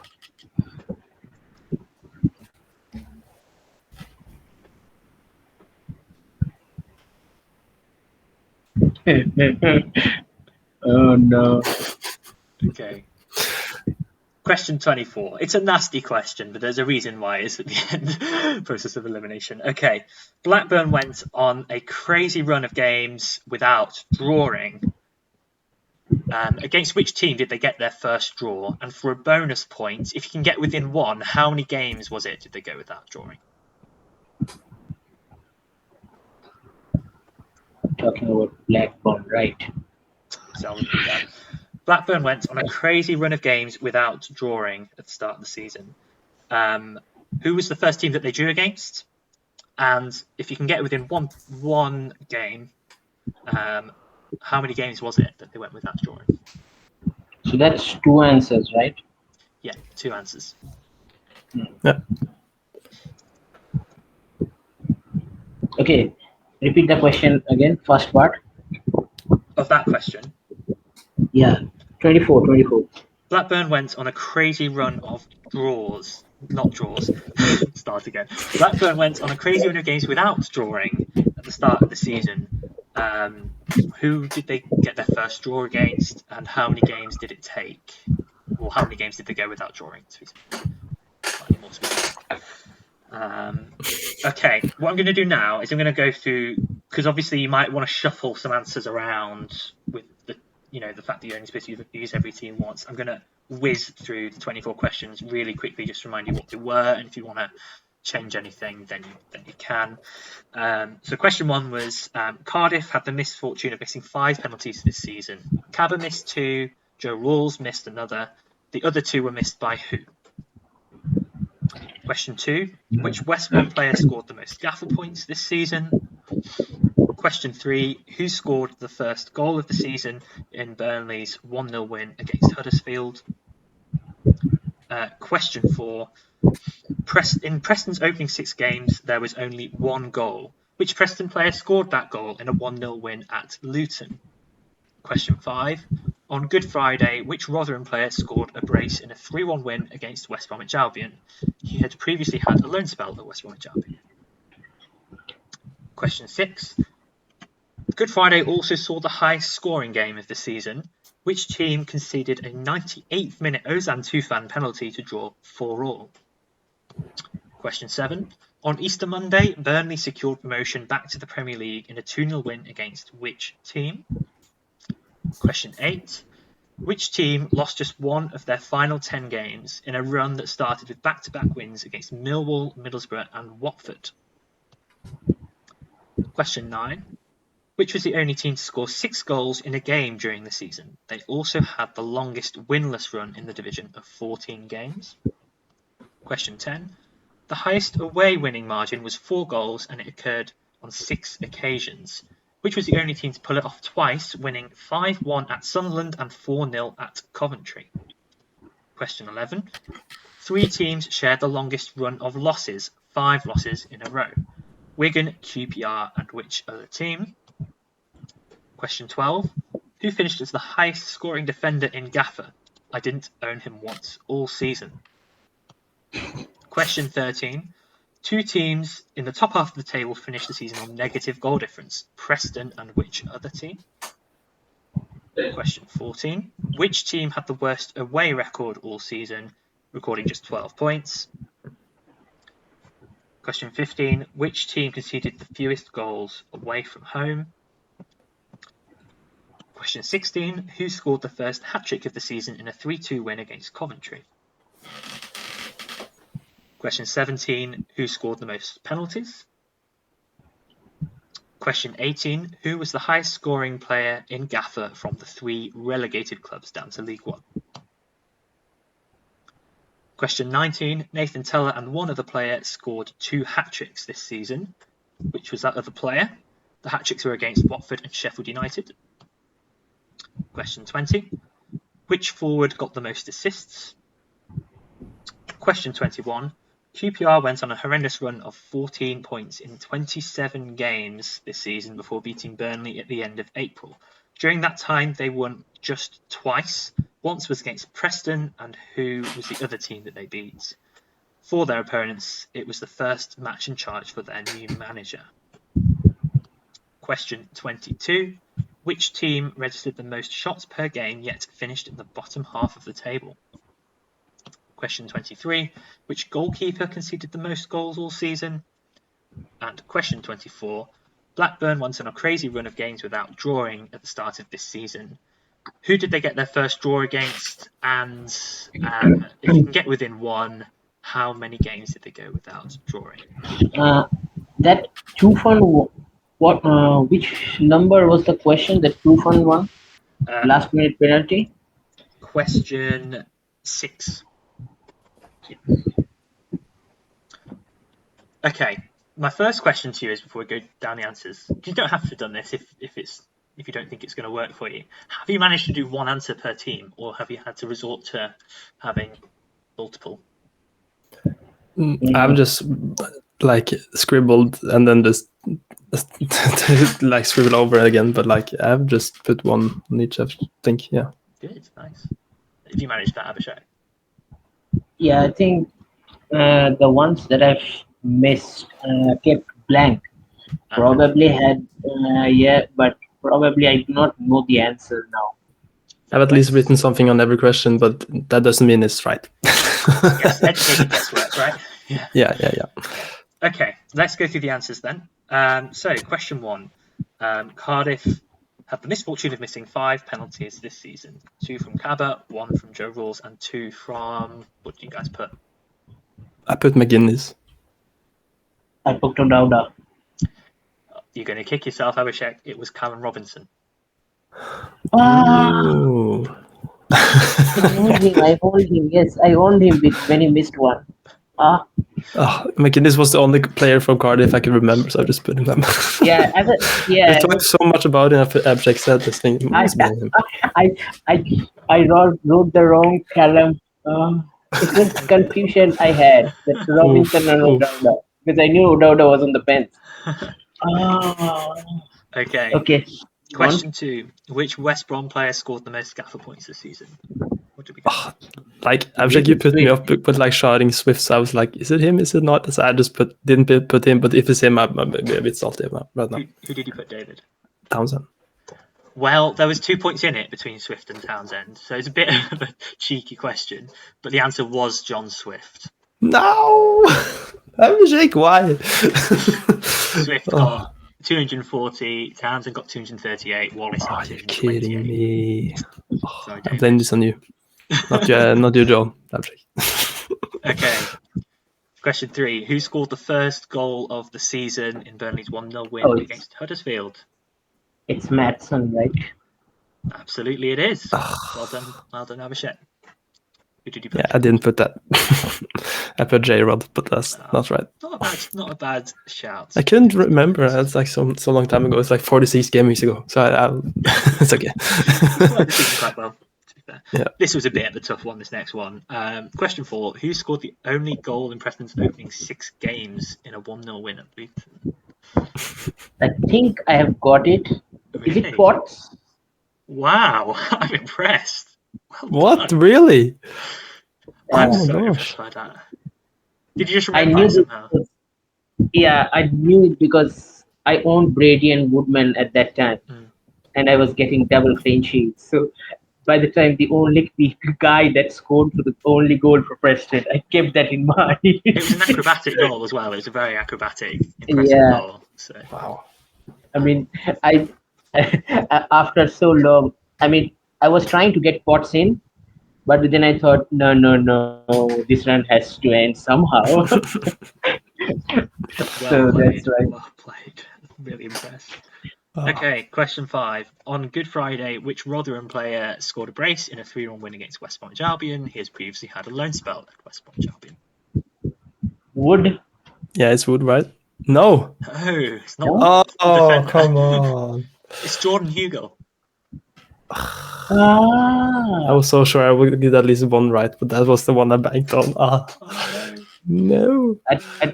Oh no. Okay. Question 24. It's a nasty question, but there's a reason why it's at the end. Process of elimination. Okay. Blackburn went on a crazy run of games without drawing. Against which team did they get their first draw? And for a bonus point, if you can get within one, how many games was it did they go without drawing? Talking about Blackburn, right? So I'll repeat that. Blackburn went on a crazy run of games without drawing at the start of the season. Who was the first team that they drew against? And if you can get within one game, how many games was it that they went without drawing? So that's two answers, right? Yeah, two answers. Yeah. Okay. Repeat the question again. First part. Of that question, Yeah. 24. Blackburn went on a crazy run of draws. Not draws. Start again. Blackburn went on a crazy run of games without drawing at the start of the season. Who did they get their first draw against, and how many games did it take? Or how many games did they go without drawing? To be slightly more specific. Okay, what I'm going to do now is I'm going to go through, because obviously you might want to shuffle some answers around with the fact that you're only supposed to use every team once. I'm going to whiz through the 24 questions really quickly, just to remind you what they were, and if you want to change anything, then you can. So question 1 was, Cardiff had the misfortune of missing 5 penalties this season. Cabba missed 2, Joe Rawls missed another. The other 2 were missed by who? Question 2, which West Brom player scored the most Gaffr points this season? Question 3, who scored the first goal of the season in Burnley's 1-0 win against Huddersfield? Question 4, in Preston's opening 6 games, there was only 1 goal. Which Preston player scored that goal in a 1-0 win at Luton? Question 5, on Good Friday, which Rotherham player scored a brace in a 3-1 win against West Bromwich Albion? He had previously had a loan spell at West Bromwich Albion. Question 6, Good Friday also saw the highest scoring game of the season. Which team conceded a 98th minute Ozan Tufan penalty to draw 4-4? Question 7, on Easter Monday, Burnley secured promotion back to the Premier League in a 2-0 win against which team? Question 8, which team lost just one of their final 10 games in a run that started with back-to-back wins against Millwall, Middlesbrough and Watford? Question 9, which was the only team to score 6 goals in a game during the season? They also had the longest winless run in the division of 14 games. Question 10, the highest away winning margin was 4 goals and it occurred on 6 occasions. Which was the only team to pull it off twice, winning 5-1 at Sunderland and 4-0 at Coventry? Question 11. 3 teams shared the longest run of losses, 5 losses in a row. Wigan, QPR and which other team? Question 12. Who finished as the highest scoring defender in Gaffr? I didn't own him once all season. Question 13. 2 teams in the top half of the table finished the season on negative goal difference. Preston and which other team? Question 14. Which team had the worst away record all season, recording just 12 points? Question 15. Which team conceded the fewest goals away from home? Question 16. Who scored the first hat-trick of the season in a 3-2 win against Coventry? Question 17, who scored the most penalties? Question 18, who was the highest scoring player in Gaffr from the 3 relegated clubs down to League One? Question 19, Nathan Teller and one other player scored 2 hat-tricks this season. Which was that other player? The hat-tricks were against Watford and Sheffield United. Question 20, which forward got the most assists? Question 21, QPR went on a horrendous run of 14 points in 27 games this season before beating Burnley at the end of April. During that time, they won just twice. Once was against Preston, and who was the other team that they beat? For their opponents, it was the first match in charge for their new manager. Question 22. Which team registered the most shots per game yet finished in the bottom half of the table? Question 23. Which goalkeeper conceded the most goals all season? And question 24. Blackburn went on a crazy run of games without drawing at the start of this season. Who did they get their first draw against? And if you can get within one, how many games did they go without drawing? That 2-1, which number was the question? The 2-1 one? Last minute penalty? Question 6. Yeah. Okay, my first question to you is, before we go down the answers, you don't have to have done this if you don't think it's going to work for you. Have you managed to do one answer per team, or have you had to resort to having multiple? I've just like scribbled and then just like scribble over again, but like I've just put one on each, I think. Yeah. Good, nice. Did you manage that, Abhishek? Yeah, I think the ones that I've missed, kept blank. Probably had, but probably I do not know the answer now. I've at least written something on every question, but that doesn't mean it's right. Yes, educated guesswork, right? Yeah. Okay, let's go through the answers then. So, question 1. Cardiff have the misfortune of missing 5 penalties this season. 2 from Cabot, 1 from Joe Rules, and 2 from... What do you guys put? I put McGuinness. I put Dauda. You're going to kick yourself, Abhishek. It was Callum Robinson. Oh. I owned him. Yes, I owned him when he missed one. McGuinness was the only player from Cardiff I could remember, so I just put him up. Yeah, I talked so much about him after Abhishek said this thing. I wrote the wrong Callum. It was confusion I had that Robinson and O'Dowda, because I knew O'Dowda was on the bench. Okay. Question 2. Which West Brom player scored the most Gaffr points this season? What did we get? Like, Abhishek, you put me off, but like shouting Swift, so I was like, is it him? Is it not? So I just didn't put him, but if it's him, I'm a bit salty about right now. Who did you put, David? Townsend. Well, there was 2 points in it between Swift and Townsend, so it's a bit of a cheeky question, but the answer was John Swift. No! Abhishek, why? Swift got 240, Townsend got 238, Wallace got 228. You're kidding me. Sorry, I'm playing this on you. Not your John. Okay. Question 3. Who scored the first goal of the season in Burnley's 1-0 win against Huddersfield? It's Maatson, right? Absolutely it is. Well done, Abhishek. Who did you put? Yeah, I didn't put that. I put J-Rod, but that's not right. Not a bad shout. I couldn't remember. It's like so long time ago. It's like 46 game weeks ago. So it's okay. Quite well, to be fair. Yeah. This was a bit of a tough one, this next one. Question 4. Who scored the only goal in Preston's opening 6 games in a 1-0 win at Luton? I think I have got it. Really? Is it Potts? Wow, I'm impressed. What? Really? I'm so impressed by that. Did you just remember I knew somehow? Yeah, I knew it because I owned Brady and Woodman at that time, and I was getting double clean sheets. So by the time the guy that scored for the only goal for Preston, I kept that in mind. It was an acrobatic goal as well. It was a very acrobatic, impressive goal. So. Wow. I mean, I after so long, I mean, I was trying to get Potts in, but then I thought, no, this run has to end somehow. So that's right. Well played. Really impressed. Okay, question 5. On Good Friday, which Rotherham player scored a brace in a 3-1 win against West Bromwich Albion? He has previously had a loan spell at West Bromwich Albion. Wood? Yeah, it's Wood, right? No. No, it's not. Oh, come on. It's Jordan Hugill. I was so sure I would get at least one right, but that was the one I banked on. No. I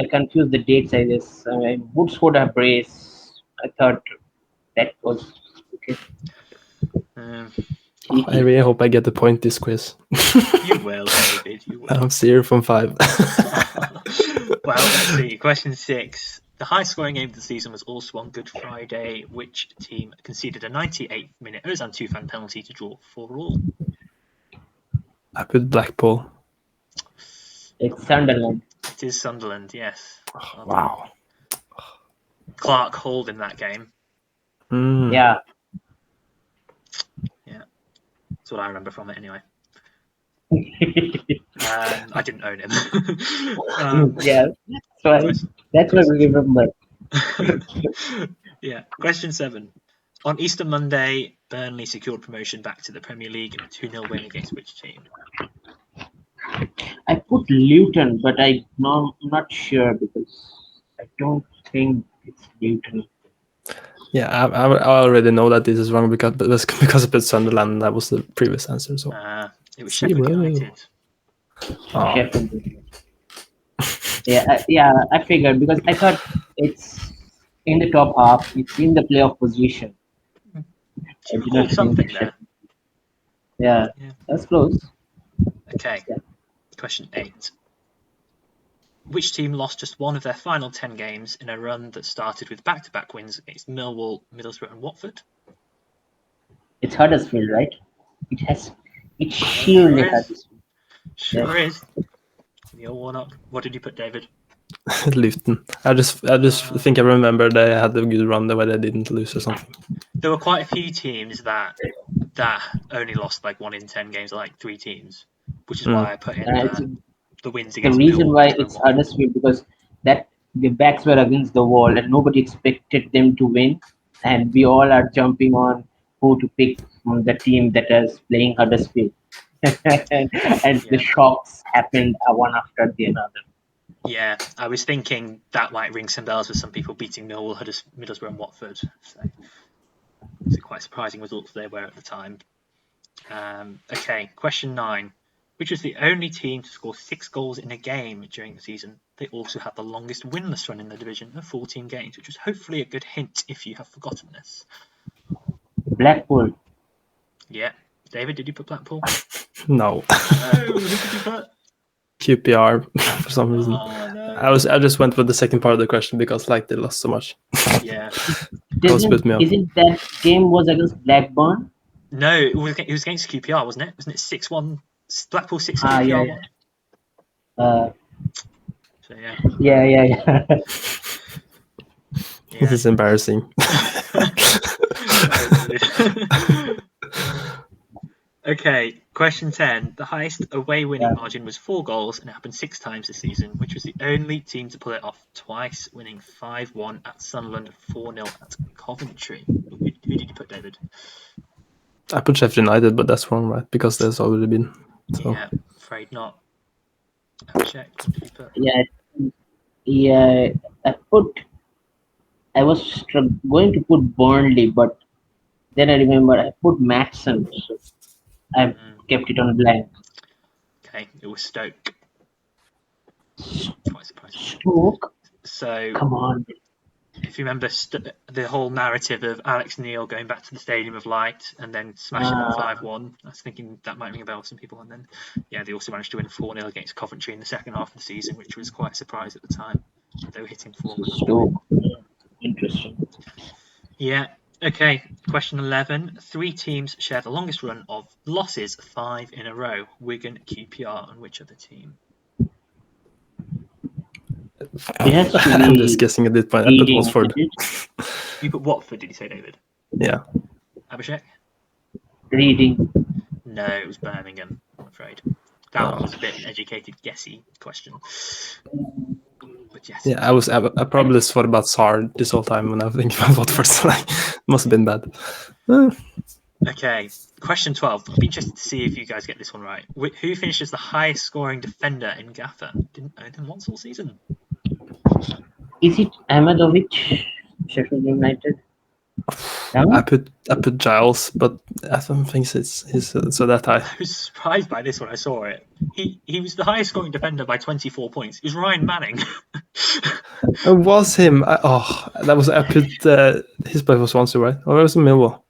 confused the dates, I guess. Wood scored a brace. I thought that was okay. I really hope I get the point this quiz. You will, David. You will. I'm 0 from 5. Well, let's see. Question 6. The highest scoring game of the season was also on Good Friday, which team conceded a 98-minute Ozan Tufan penalty to draw 4-4? I put Blackpool. It's Sunderland. It is Sunderland, yes. Well Wow. Clark hauled in that game. Yeah. That's what I remember from it anyway. I didn't own him. Yeah, that's what we remember. Yeah. Question 7. On Easter Monday, Burnley secured promotion back to the Premier League in a 2-0 win against which team? I put Luton, but I'm not sure because I don't think it's Luton. Yeah, I already know that this is wrong because I put Sunderland. That was the previous answer. So it was Sheffield United. Oh. Sheffield. I figured because I thought it's in the top half. It's in the playoff position. You called something there. Yeah, that's close. Okay. Yeah. Question 8. Which team lost just one of their final 10 games in a run that started with back-to-back wins against Millwall, Middlesbrough and Watford? It's Huddersfield, right? It's surely Huddersfield. Sure is. Neil Warnock. What did you put, David? Luton. I just think I remember they had a good run the way they didn't lose or something. There were quite a few teams that only lost like 1 in 10 games, like 3 teams, which is why I put in the wins against the reason Millwall, why it's Huddersfield because that the backs were against the wall and nobody expected them to win, and we all are jumping on who to pick from the team that is playing Huddersfield, and the shocks happened one after the another. Yeah, I was thinking that might ring some bells with some people beating Millwall, Middlesbrough and Watford. So it's quite surprising results they were at the time. Okay, question 9. Which was the only team to score 6 goals in a game during the season? They also had the longest winless run in the division of 14 games, which was hopefully a good hint if you have forgotten this. Blackpool. Yeah. David, did you put Blackpool? No. Who did you put? QPR for some reason. Oh, no. I just went with the second part of the question because they lost so much. Yeah. Isn't that game was against Blackburn? No, it was against QPR, wasn't it? Wasn't it 6-1? Blackpool 6 and QPR 1. So Yeah. This is embarrassing. Okay, question 10. The highest away winning margin was 4 goals, and it happened 6 times this season, which was the only team to pull it off twice, winning 5-1 at Sunderland, 4-0 at Coventry. Who did you put, David? I put Sheffield United, but that's wrong, right? Because there's already been. So. Yeah, afraid not. I'll check. Yeah. I was going to put Burnley, but then I remember I put Matson, so I kept it on blank. Okay, it was Stoke. Quite surprising. Stoke? So, come on. If you remember the whole narrative of Alex Neil going back to the Stadium of Light and then smashing them 5-1, I was thinking that might ring a bell with some people. And then, they also managed to win 4-0 against Coventry in the second half of the season, which was quite a surprise at the time. They were hitting form. Stoke. Interesting. Yeah. Okay. Question 11. 3 teams share the longest run of losses, 5 in a row. Wigan, QPR, and which other team? I'm just guessing at this point. I put Watford. You put Watford, did you say, David? Yeah. Abhishek? Reading. No, it was Birmingham, I'm afraid. That one was a bit an educated, guessy question. But yes. Yeah, I probably thought about Sard this whole time when I was thinking about Watford, so it must have been bad. Okay, question 12. I'd be interested to see if you guys get this one right. Who finished as the highest scoring defender in Gaffr? Didn't own him once all season. Is it Ahmedovic, Sheffield United? No? I put Giles, but I don't think he's so that high. I was surprised by this when I saw it. He was the highest scoring defender by 24 points. It was Ryan Manning. It was him. I put his place was Swansea, right? Or was it Millwall?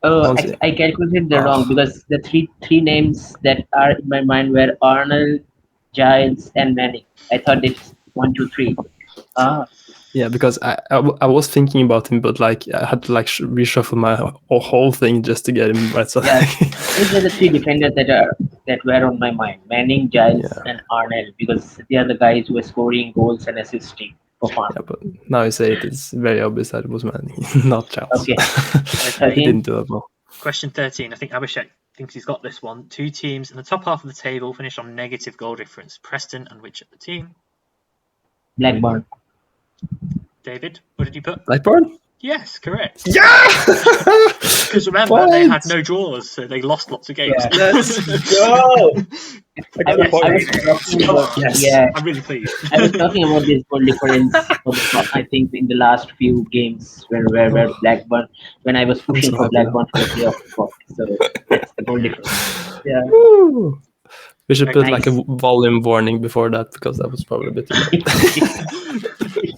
Oh, I calculated the wrong because the three names that are in my mind were Arnold, Giles, and Manning. I thought it's 1, 2, 3. Yeah, because I was thinking about him, but like I had to like reshuffle my whole thing just to get him right. So Yeah, these are the three defenders that were on my mind: Manning, Giles, and Arnell, because they are the guys who are scoring goals and assisting for fun. yeah, but now you say it's very obvious that it was Manning, not Giles. Okay. He didn't do that well. Question 13. I think Abhishek thinks he's got this one. Two teams in the top half of the table finished on negative goal difference. Preston and which other team? Blackburn. David, what did you put? Blackburn? Yes, correct. Yeah! Because remember, they had no draws, so they lost lots of games. Yeah. Let's go! Yes, Yeah. I'm really pleased. I was talking about this goal difference for the top, I think in the last few games where Blackburn, when I was pushing for Blackburn to the playoff spot. So that's the goal difference. Yeah. Woo! We should put Nice. like a volume warning before that, because that was probably a bit too loud.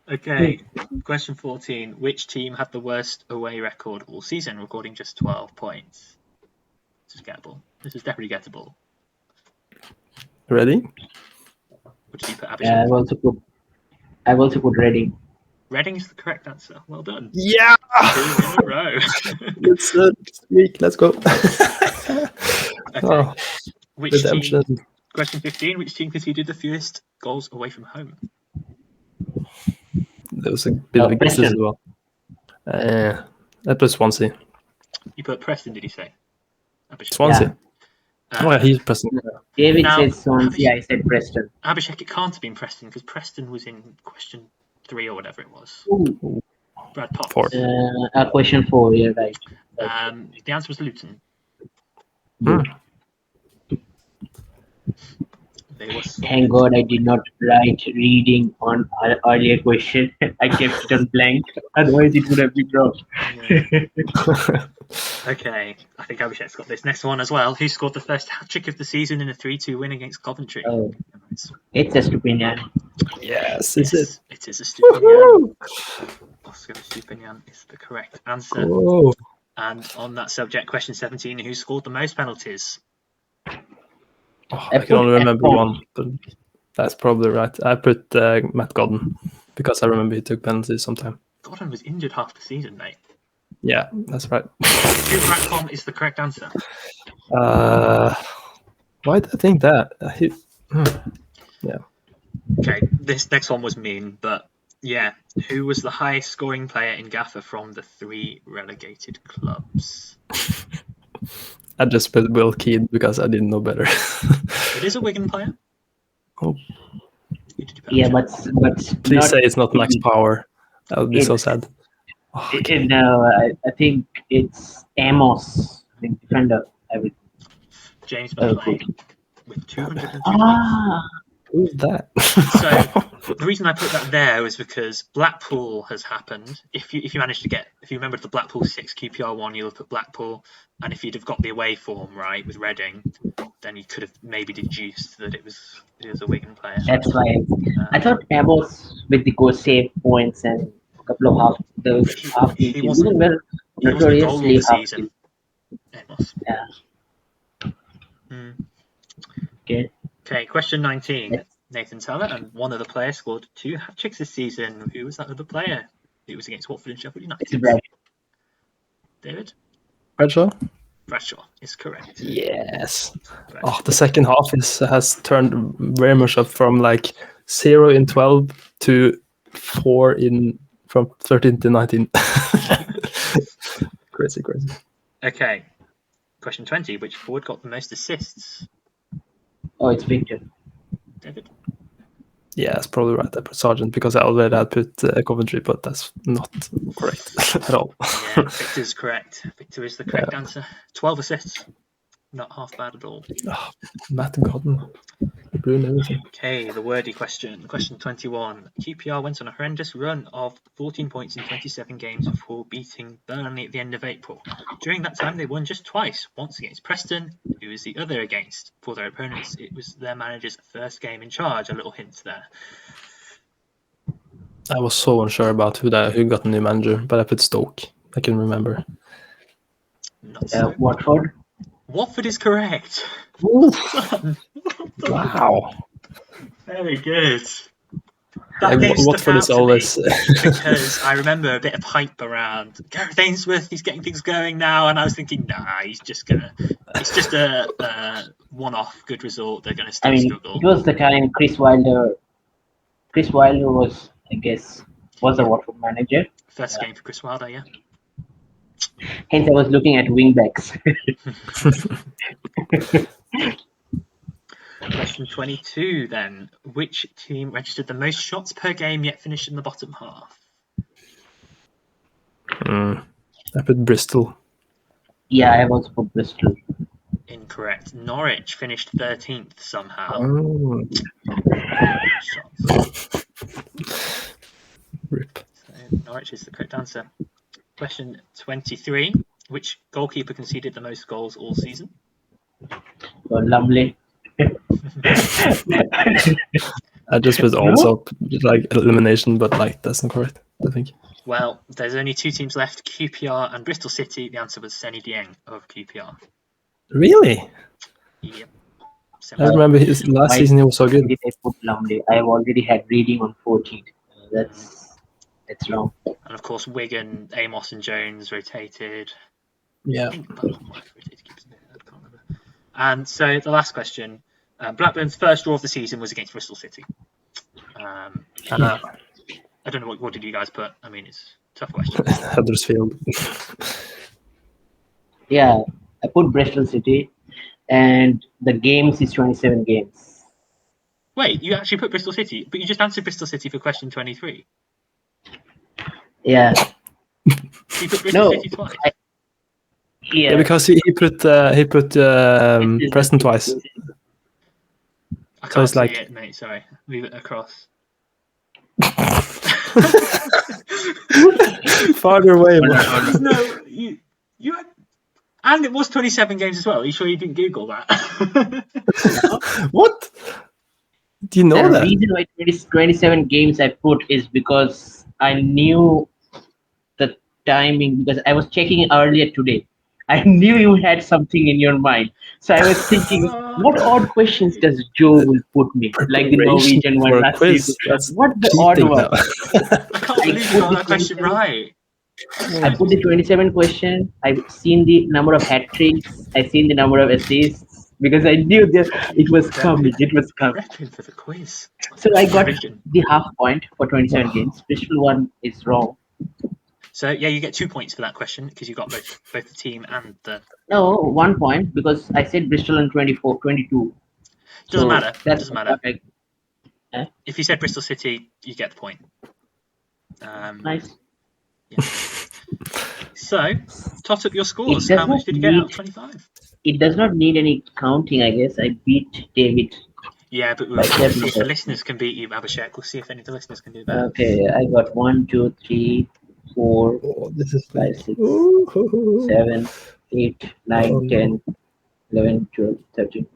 Okay, question 14. Which team had the worst away record all season, recording just 12 points? This is gettable. This is definitely gettable. Ready? What did you put, Abhishek? Yeah, I've also put Reading. Reading is the correct answer. Well done. Yeah! 2 in a row. It's a week. Let's go. Okay. Oh, Which redemption. team? Question 15. Which team conceded the fewest goals away from home? There was a bit of a guess as well. That was Swansea. You put Preston, did you say? Abhishek. Swansea. Oh, yeah, he's Preston. David Now, said Swansea, I said Preston. Abhishek, it can't have been Preston because Preston was in question 3 or whatever it was. Ooh. Brad Potts. 4. Question 4, yeah, right. The answer was Luton. Hmm. They were Thank God I did not write reading on our earlier question. I kept it on blank. Otherwise, it would have been wrong. Okay, I think Abhishek's got this next one as well. Who scored the first hat-trick of the season in a 3-2 win against Coventry? Oh, it's Estupinian. Yes, Yes, is it? it is Estupinian. Oscar Estupinian is the correct answer. Oh. And on that subject, question 17, who scored the most penalties? Oh, I can only remember one, but that's probably right. I put Matt Godden because I remember he took penalties sometime. Gordon was injured half the season, mate. Yeah, that's right. Cooper.com is the correct answer. Why did I think that? Yeah. Okay, this next one was mean, but yeah. Who was the highest scoring player in Gaffr from the 3 relegated clubs? I just put Will Keane because I didn't know better. It is a Wigan player. Oh. Yeah, but please say it's not Max Power. That would be so sad. Oh, okay. No, I think it's Amos, the defender. James McLean with 203 points. Who's that? So the reason I put that there was because Blackpool has happened. If you remember the Blackpool 6 QPR1, you'll have put Blackpool, and if you'd have got the away form right with Reading, then you could have maybe deduced that it was a Wigan player. That's right. I thought Amos with the goal save points and a couple of half. He wasn't a goal all the season. Amos. Yeah. Okay, question 19. Nathan Teller and one other player scored 2 hat-tricks this season. Who was that other player? It was against Watford and Sheffield United. David? Bradshaw is correct. Yes. Bradshaw. Oh, the second half has turned very much up from like 0 in 12 to 4 from 13 to 19. Crazy. Okay. Question 20. Which forward got the most assists? Oh, it's Victor. David? Yeah, that's probably right. I put Sargent because I already had put Coventry, but that's not correct at all. Yeah, Victor's correct. Victor is the correct answer. 12 assists. Not half bad at all. Oh, Matt Godden. Ruined everything. Okay, the wordy question. Question 21. QPR went on a horrendous run of 14 points in 27 games before beating Burnley at the end of April. During that time, they won just twice. Once against Preston, who was the other against. For their opponents, it was their manager's first game in charge. A little hint there. I was so unsure about who got the new manager, but I put Stoke. I can remember. Not so. Watford? Watford is correct. Wow. Very good. That game Watford is always because I remember a bit of hype around Gareth Ainsworth. He's getting things going now, and I was thinking, nah, it's just a one-off good result. They're gonna still struggle. It was the time Chris Wilder was, I guess, was the Watford manager. First game for Chris Wilder, yeah. Hence, I was looking at wingbacks. Question 22 then. Which team registered the most shots per game yet finished in the bottom half? I put Bristol. Yeah, I was for Bristol. Incorrect. Norwich finished 13th somehow. Oh. Shots. Rip. So Norwich is the correct answer. Question 23. Which goalkeeper conceded the most goals all season? So lovely. I just put also like elimination, but like that's not correct, I think. Well, there's only two teams left, QPR and Bristol City. The answer was Seny Dieng of QPR. Really? Yep. I remember his last season he was so good. I put Lumley. I've already had reading on 14. That's wrong. And of course, Wigan, Amos and Jones rotated. Yeah. I think Blackburn might have rotated keepers. I can't remember. And so the last question. Blackburn's first draw of the season was against Bristol City. I don't know what did you guys put. I mean, it's a tough question. Huddersfield. Yeah, I put Bristol City, and the games is 27 games. Wait, you actually put Bristol City, but you just answered Bristol City for question 23. Yeah. You put Bristol City twice. Yeah, because he put Preston twice. I can't see like... it, mate. Sorry, move it across. Farther away. No, you had, and it was 27 games as well. Are you sure you didn't Google that? What? Do you know that? The reason why 27 games I put is because I knew the timing, because I was checking earlier today. I knew you had something in your mind. So I was thinking, what odd questions does Joe will put me? Like the Norwegian one last week. What the odd one? I can't believe you got that question right. I put the 27 question. I've seen the number of hat tricks. I've seen the number of assists because I knew that it was coming. It was coming. For the quiz. So I got the half point for 27 games. Bristol one is wrong. So yeah, you get 2 points for that question because you got both the team and the. No, 1 point because I said Bristol in 22. Doesn't matter. Doesn't matter. If you said Bristol City, you get the point. Nice. Yeah. So, tot up your scores. How much did you get out of 25? It does not need any counting, I guess. I beat David. Yeah, but we'll see if the listeners can beat you, Abhishek. We'll see if any of the listeners can do that. Okay, I got 1, 2, 3, 4, 5, 6, 7, 8, 9, 10, 11, 12, 13,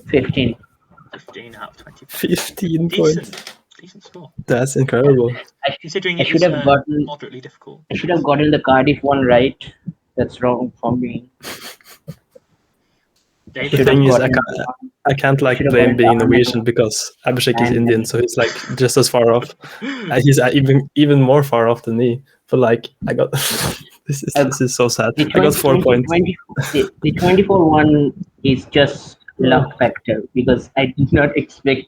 15. 15 out of 25. 15 points. Decent score. That's incredible. Considering I should have gotten moderately difficult. I should have gotten the Cardiff one right. That's wrong for me. The thing is, I can't like blame being Norwegian because Abhishek is Indian, so he's like just as far off. He's even more far off than me. But like, I got this is so sad. I got 4 points. The 24 one is just luck factor because I did not expect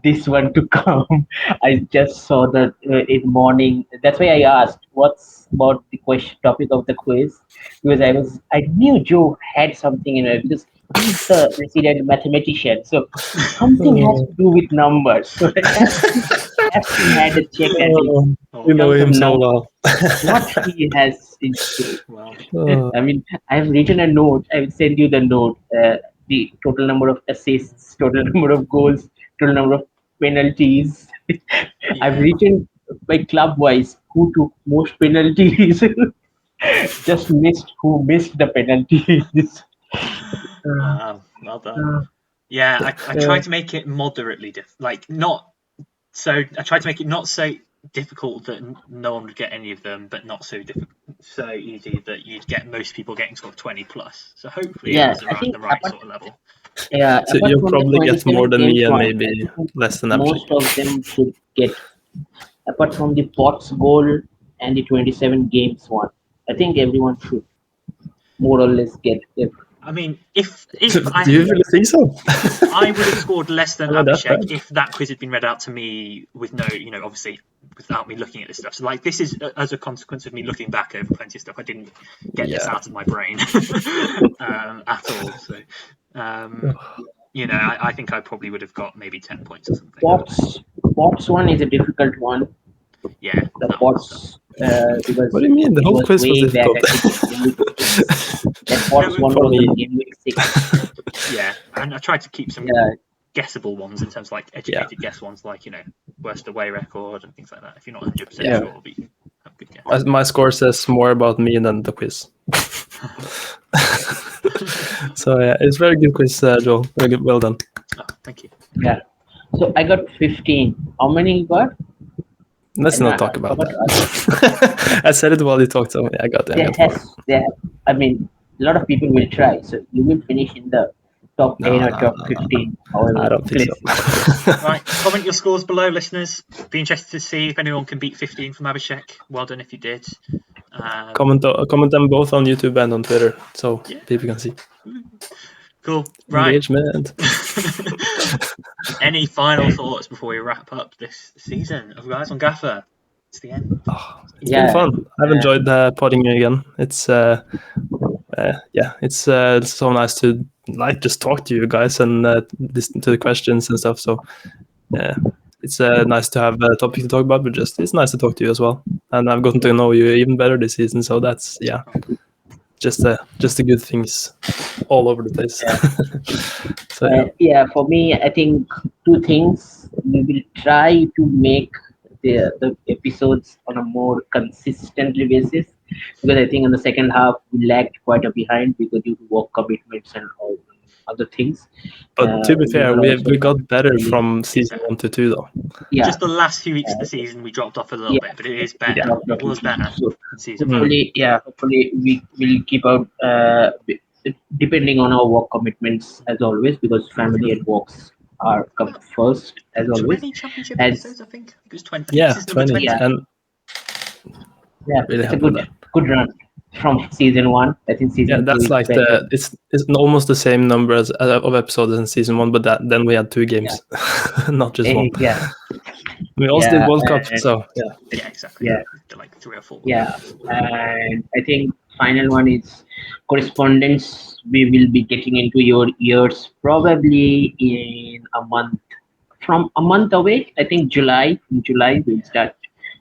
this one to come. I just saw that in morning. That's why I asked what's about the topic of the quiz, because I knew Joe had something in it because he's a resident mathematician, so something has to do with numbers. So I actually had a check at it. You know him so well. What he has in store. Wow. I mean, I've written a note. I will send you the note. The total number of assists, total number of goals, total number of penalties. I've written by club wise who took most penalties. Just missed who missed the penalties. Wow, well done. Yeah, I tried to make it moderately I tried to make it not so difficult that no one would get any of them, but not so so easy that you'd get most people getting sort of 20 plus. So hopefully it was the right sort of level. Yeah, So apart you'll from the probably get 27 more than games me and one, I maybe think less than most Abhishek. of them should get, apart from the Potts goal and the 27 games one, I think everyone should more or less get it. I mean, if Do you really think so? I would have scored less than Am I that Abhishek bad? if that quiz had been read out to me with no, obviously without me looking at this stuff. So like this is as a consequence of me looking back over plenty of stuff. I didn't get this Yeah. out of my brain at all. So I think I probably would have got maybe 10 points or something. Potts one is a difficult one. Yeah, The that one was Potts because What do you mean? The it whole was quiz was way back. difficult. I think in week 6. That Potts one For was me. in week 6. Yeah, and I tried to keep some Yeah, guessable ones in terms of like educated guess ones, like worst away record and things like that. If you're not 100% Yeah. sure, but you can have a good guess. My score says more about me than the quiz. So yeah, it's very good quiz, Joel. Very good. Well done. Oh, thank you. yeah. So I got 15. How many you got? Let's And not talk about that. I said it while you talked, so I got 4. I mean, a lot of people will try. So you will finish in the top 10 or top 15. However, I don't think so. Right, comment your scores below, listeners. Be interested to see if anyone can beat 15 from Abhishek. Well done if you did. Comment them both on YouTube and on Twitter, so people can see. Cool. Right. Engagement. Any final thoughts before we wrap up this season of Guys on Gaffr? It's the end. It's been fun. I've enjoyed podding again. It's it's so nice to just talk to you guys and listen to the questions and stuff. So it's nice to have a topic to talk about, but it's nice to talk to you as well. And I've gotten to know you even better this season. So that's just the good things all over the place. So for me, I think 2 things. We will try to make the episodes on a more consistently basis, because I think in the second half we lagged quite a behind because due to work commitments and all other things. But to be fair, we got better from season 1 to 2 though. Yeah. Just the last few weeks of the season we dropped off a little bit, but it is better. It was better. So hopefully we will keep out depending on our work commitments as always, because family and works are come first as always. 20 championship episodes, I think. It was 20. Yeah, This is number 20. And really it's a good run from season 1. I think season 2 that's is like better. it's almost the same number of episodes in season 1, but then we had 2 games, not just 1. Yeah. We also did World Cup, so yeah, exactly. Yeah. Like 3 or 4. Yeah, and I think final one is correspondence. We will be getting into your ears probably in a month. From a month away, I think July. In July, we'll start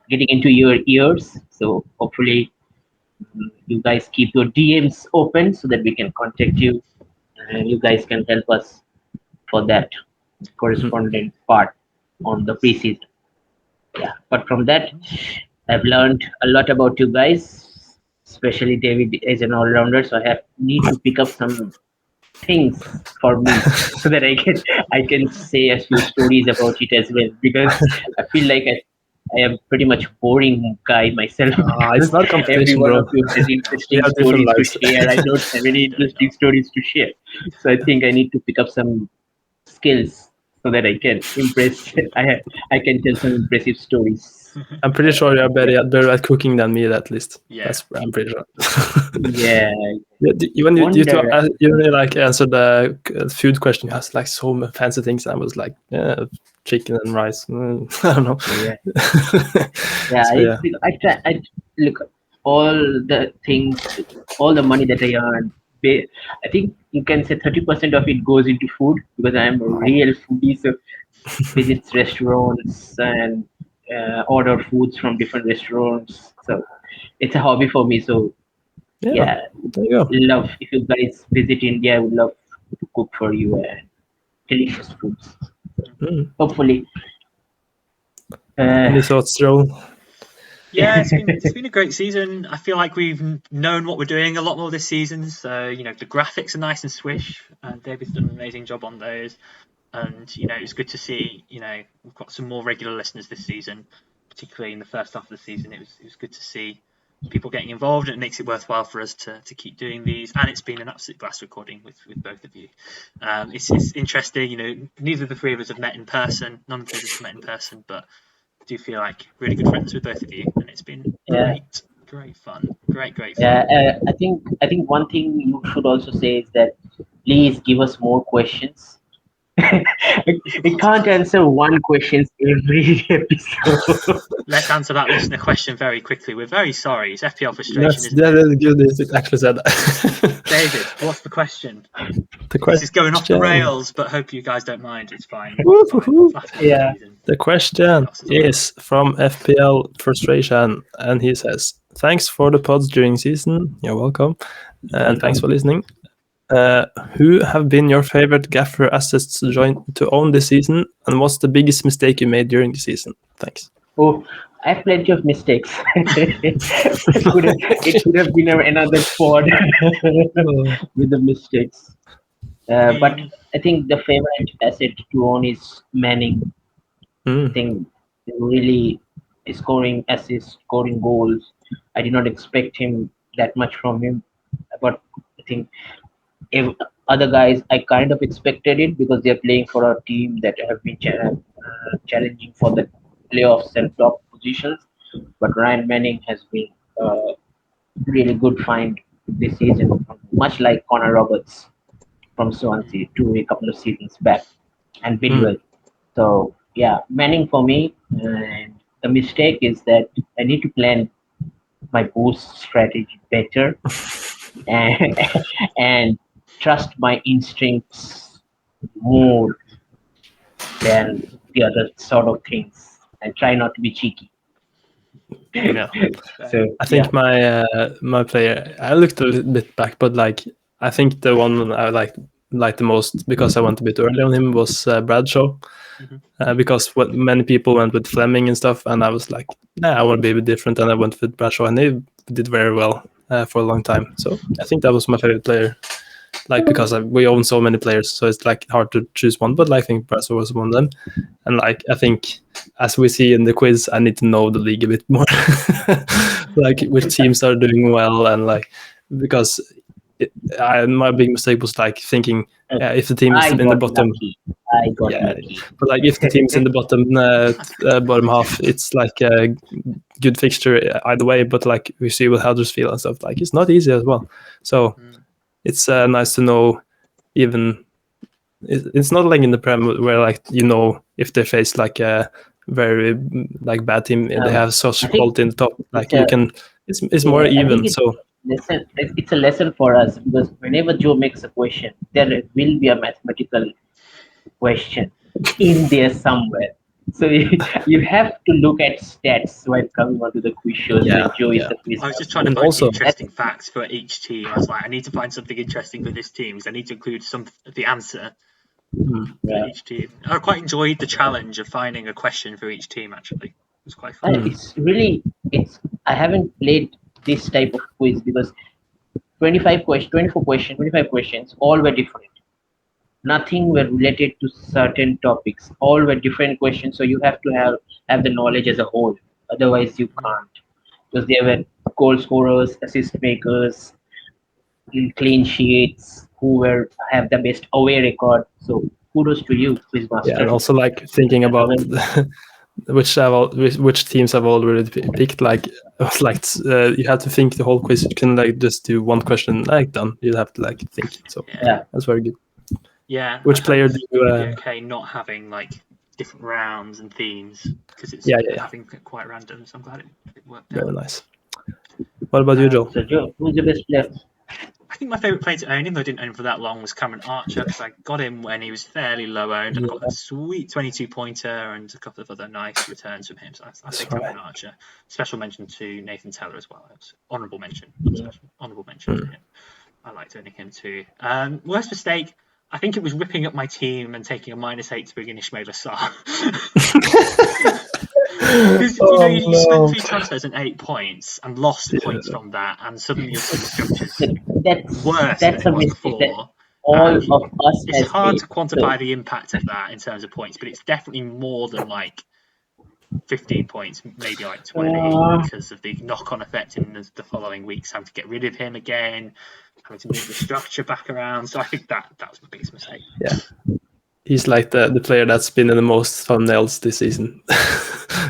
getting into your ears. So hopefully, you guys keep your DMs open so that we can contact you, and you guys can help us for that correspondent part on the preseason. Yeah, but from that, I've learned a lot about you guys, especially David is an all-rounder, so I need to pick up some things for me so that I can say a few stories about it as well, because I feel like I am pretty much boring guy myself. It's not competition, Every one bro. of you has interesting have different stories to lives. share. I don't have any interesting stories to share, so I think I need to pick up some skills so that I can impress. I can tell some impressive stories. I'm pretty sure you're better at cooking than me, at least. Yeah. I'm pretty sure. Yeah. When you really like answer the food question, you has like so fancy things. I was like, chicken and rice. I don't know. Yeah. I try. I look all the things, all the money that I earn. I think you can say 30% of it goes into food, because I'm a real foodie. So visits restaurants and order foods from different restaurants. So it's a hobby for me. So there you go. Love if you guys visit India. I would love to cook for you and delicious foods. Hopefully. Any thoughts, Joel? Yeah, it's been a great season. I feel like we've known what we're doing a lot more this season. So the graphics are nice and swish. David's done an amazing job on those, and it's good to see. We've got some more regular listeners this season, particularly in the first half of the season. It was good to see people getting involved, and it makes it worthwhile for us to keep doing these. And it's been an absolute blast recording with both of you. It's interesting, you know, neither of the three of us have met in person, none of the others have met in person, but I do feel like really good friends with both of you, and it's been great fun. Great fun. I think one thing you should also say is that please give us more questions. We can't answer one question every episode. Let's answer that listener question very quickly. We're very sorry. It's FPL frustration. That's good. It actually said that. David, what's the question? The question. This is going off the rails, but hope you guys don't mind. It's fine. Yeah. The question is from FPL Frustration, and he says, "Thanks for the pods during season. You're welcome, and thanks for listening. Who have been your favorite Gaffr assets to own this season, and what's the biggest mistake you made during the season? Thanks." Oh, I have plenty of mistakes. It could have been another pod with the mistakes. But I think the favorite asset to own is Manning. I think really scoring assists, scoring goals. I did not expect him that much from him, but I think other guys I kind of expected it because they're playing for a team that have been challenging for the playoffs and top positions. But Ryan Manning has been a really good find this season, much like Connor Roberts from Swansea a couple of seasons back, and Bidwell. So yeah, Manning for me. And the mistake is that I need to plan my boost strategy better and trust my instincts more than the other sort of things, and try not to be cheeky. Yeah. So I think my player, I looked a little bit back, but like I think the one I liked the most because I went a bit early on him was Bradshaw. Because many people went with Fleming and stuff, and I was like, nah, I want to be a bit different, and I went with Bradshaw, and he did very well for a long time. So I think that was my favorite player, like because we own so many players, so it's like hard to choose one. But like, I think Bradshaw was one of them, and like I think as we see in the quiz, I need to know the league a bit more, like which teams are doing well, and like because my big mistake was like thinking if the team is in the bottom. I got lucky. But like if the team's in the bottom half, it's like a good fixture either way. But like we see with Huddersfield and stuff, like it's not easy as well. So it's nice to know. Even it's not like in the Prem where like if they face like a very like bad team, they have such quality in the top. Like you can, it's more even. So. It's a lesson for us because whenever Joe makes a question, there will be a mathematical question in there somewhere. So you have to look at stats when coming onto the quiz shows. When Joe is the quiz. I was just trying to find interesting facts for each team. I was like, I need to find something interesting for this team. So I need to include the answer for each team. I quite enjoyed the challenge of finding a question for each team. Actually, it was quite fun. I haven't played this type of quiz because 24 questions, 25 questions, all were different. Nothing were related to certain topics. All were different questions. So you have to have the knowledge as a whole. Otherwise, you can't. Because there were goal scorers, assist makers, clean sheets, who have the best away record. So kudos to you, Quizmaster. Yeah, and also like thinking about which teams have already picked. Like you have to think the whole quiz. You can like just do one question like done. You have to like think. So that's very good. Yeah. Which player do you? Okay, not having like different rounds and themes because it's having quite random. So I'm glad it worked out. Very nice. What about you, Joel? So Joe, who's your best player? I think my favourite player to own, even though I didn't own him for that long, was Cameron Archer because I got him when he was fairly low owned. I got a sweet 22 pointer and a couple of other nice returns from him. So I think Cameron Archer. Special mention to Nathan Teller as well. Honourable mention. Honourable mention. I liked owning him too. Worst mistake, I think it was ripping up my team and taking a -8 to bring in Ismail Assar. Because you spent 3 transfers and 8 points and lost points from that, and suddenly your team structure's worse than it was before. All of us. It's hard to quantify the impact of that in terms of points, but it's definitely more than like 15 points, maybe like 20, because of the knock-on effect in the following weeks, having to get rid of him again, having to move the structure back around. So I think that was my biggest mistake. Yeah. He's like the player that's been in the most thumbnails this season.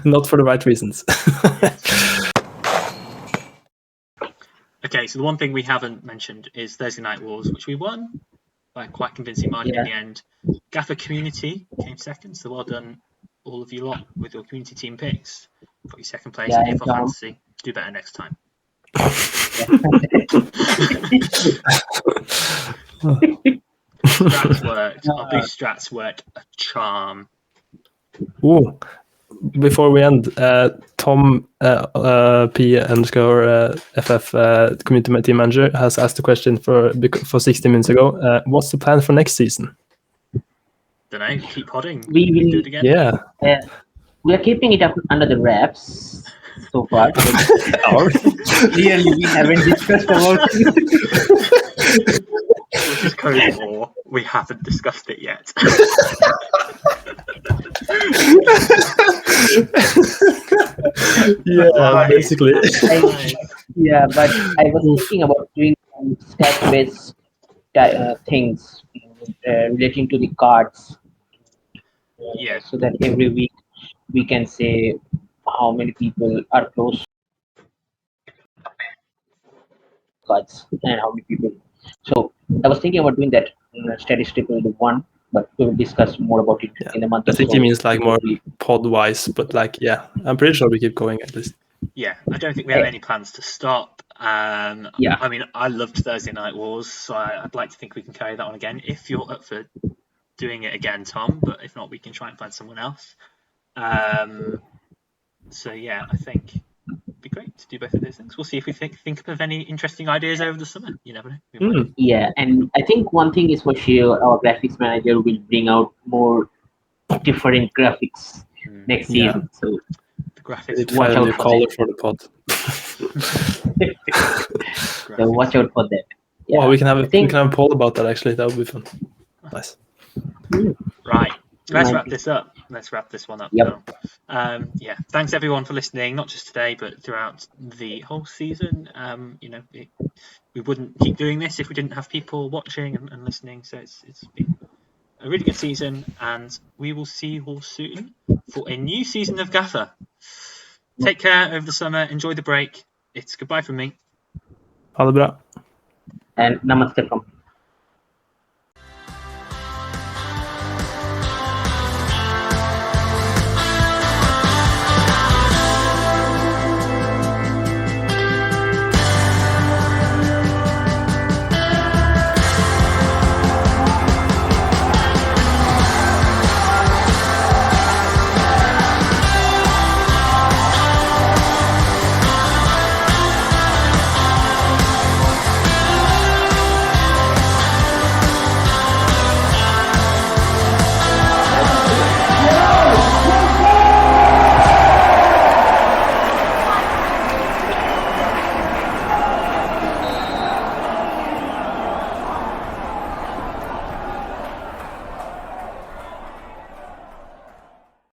Not for the right reasons. Okay, so the one thing we haven't mentioned is Thursday Night Wars, which we won by quite a convincing margin in the end. Gaffr Community came second, so well done all of you lot with your community team picks. Got your second place in AFL Fantasy. Do better next time. Strats worked. Our boost strats worked a charm. Ooh. Before we end, Tom P_FF community team manager has asked a question for 60 minutes ago. What's the plan for next season? Don't know. Keep podding. We will do it again. Yeah. We are keeping it up under the wraps so far. Clearly, we haven't discussed about it. Which is code for we haven't discussed it yet. Yeah, basically. But I was thinking about doing some stat-based things relating to the cards. So that every week we can say how many people are close cards and how many people. So I was thinking about doing that statistical one, but we will discuss more about it in the month. I think he means like more pod-wise, but like, I'm pretty sure we keep going at least. Yeah, I don't think we have any plans to stop. I mean, I loved Thursday Night Wars, so I'd like to think we can carry that on again. If you're up for doing it again, Tom, but if not, we can try and find someone else. So yeah, I think it'd be great to do both of those things. We'll see if we think of any interesting ideas over the summer. You never know. Yeah, and I think one thing is for sure, our graphics manager will bring out more different graphics next season. So the graphics. Watch out for the pod. So watch out for that. Yeah, we can have a poll about that. Actually, that would be fun. Nice. Right. Let's wrap this up. Let's wrap this one up now. Thanks everyone for listening, not just today, but throughout the whole season. We wouldn't keep doing this if we didn't have people watching and listening. So it's been a really good season, and we will see you all soon for a new season of Gaffr. Take care over the summer. Enjoy the break. It's goodbye from me. Ha det bra. And namaste from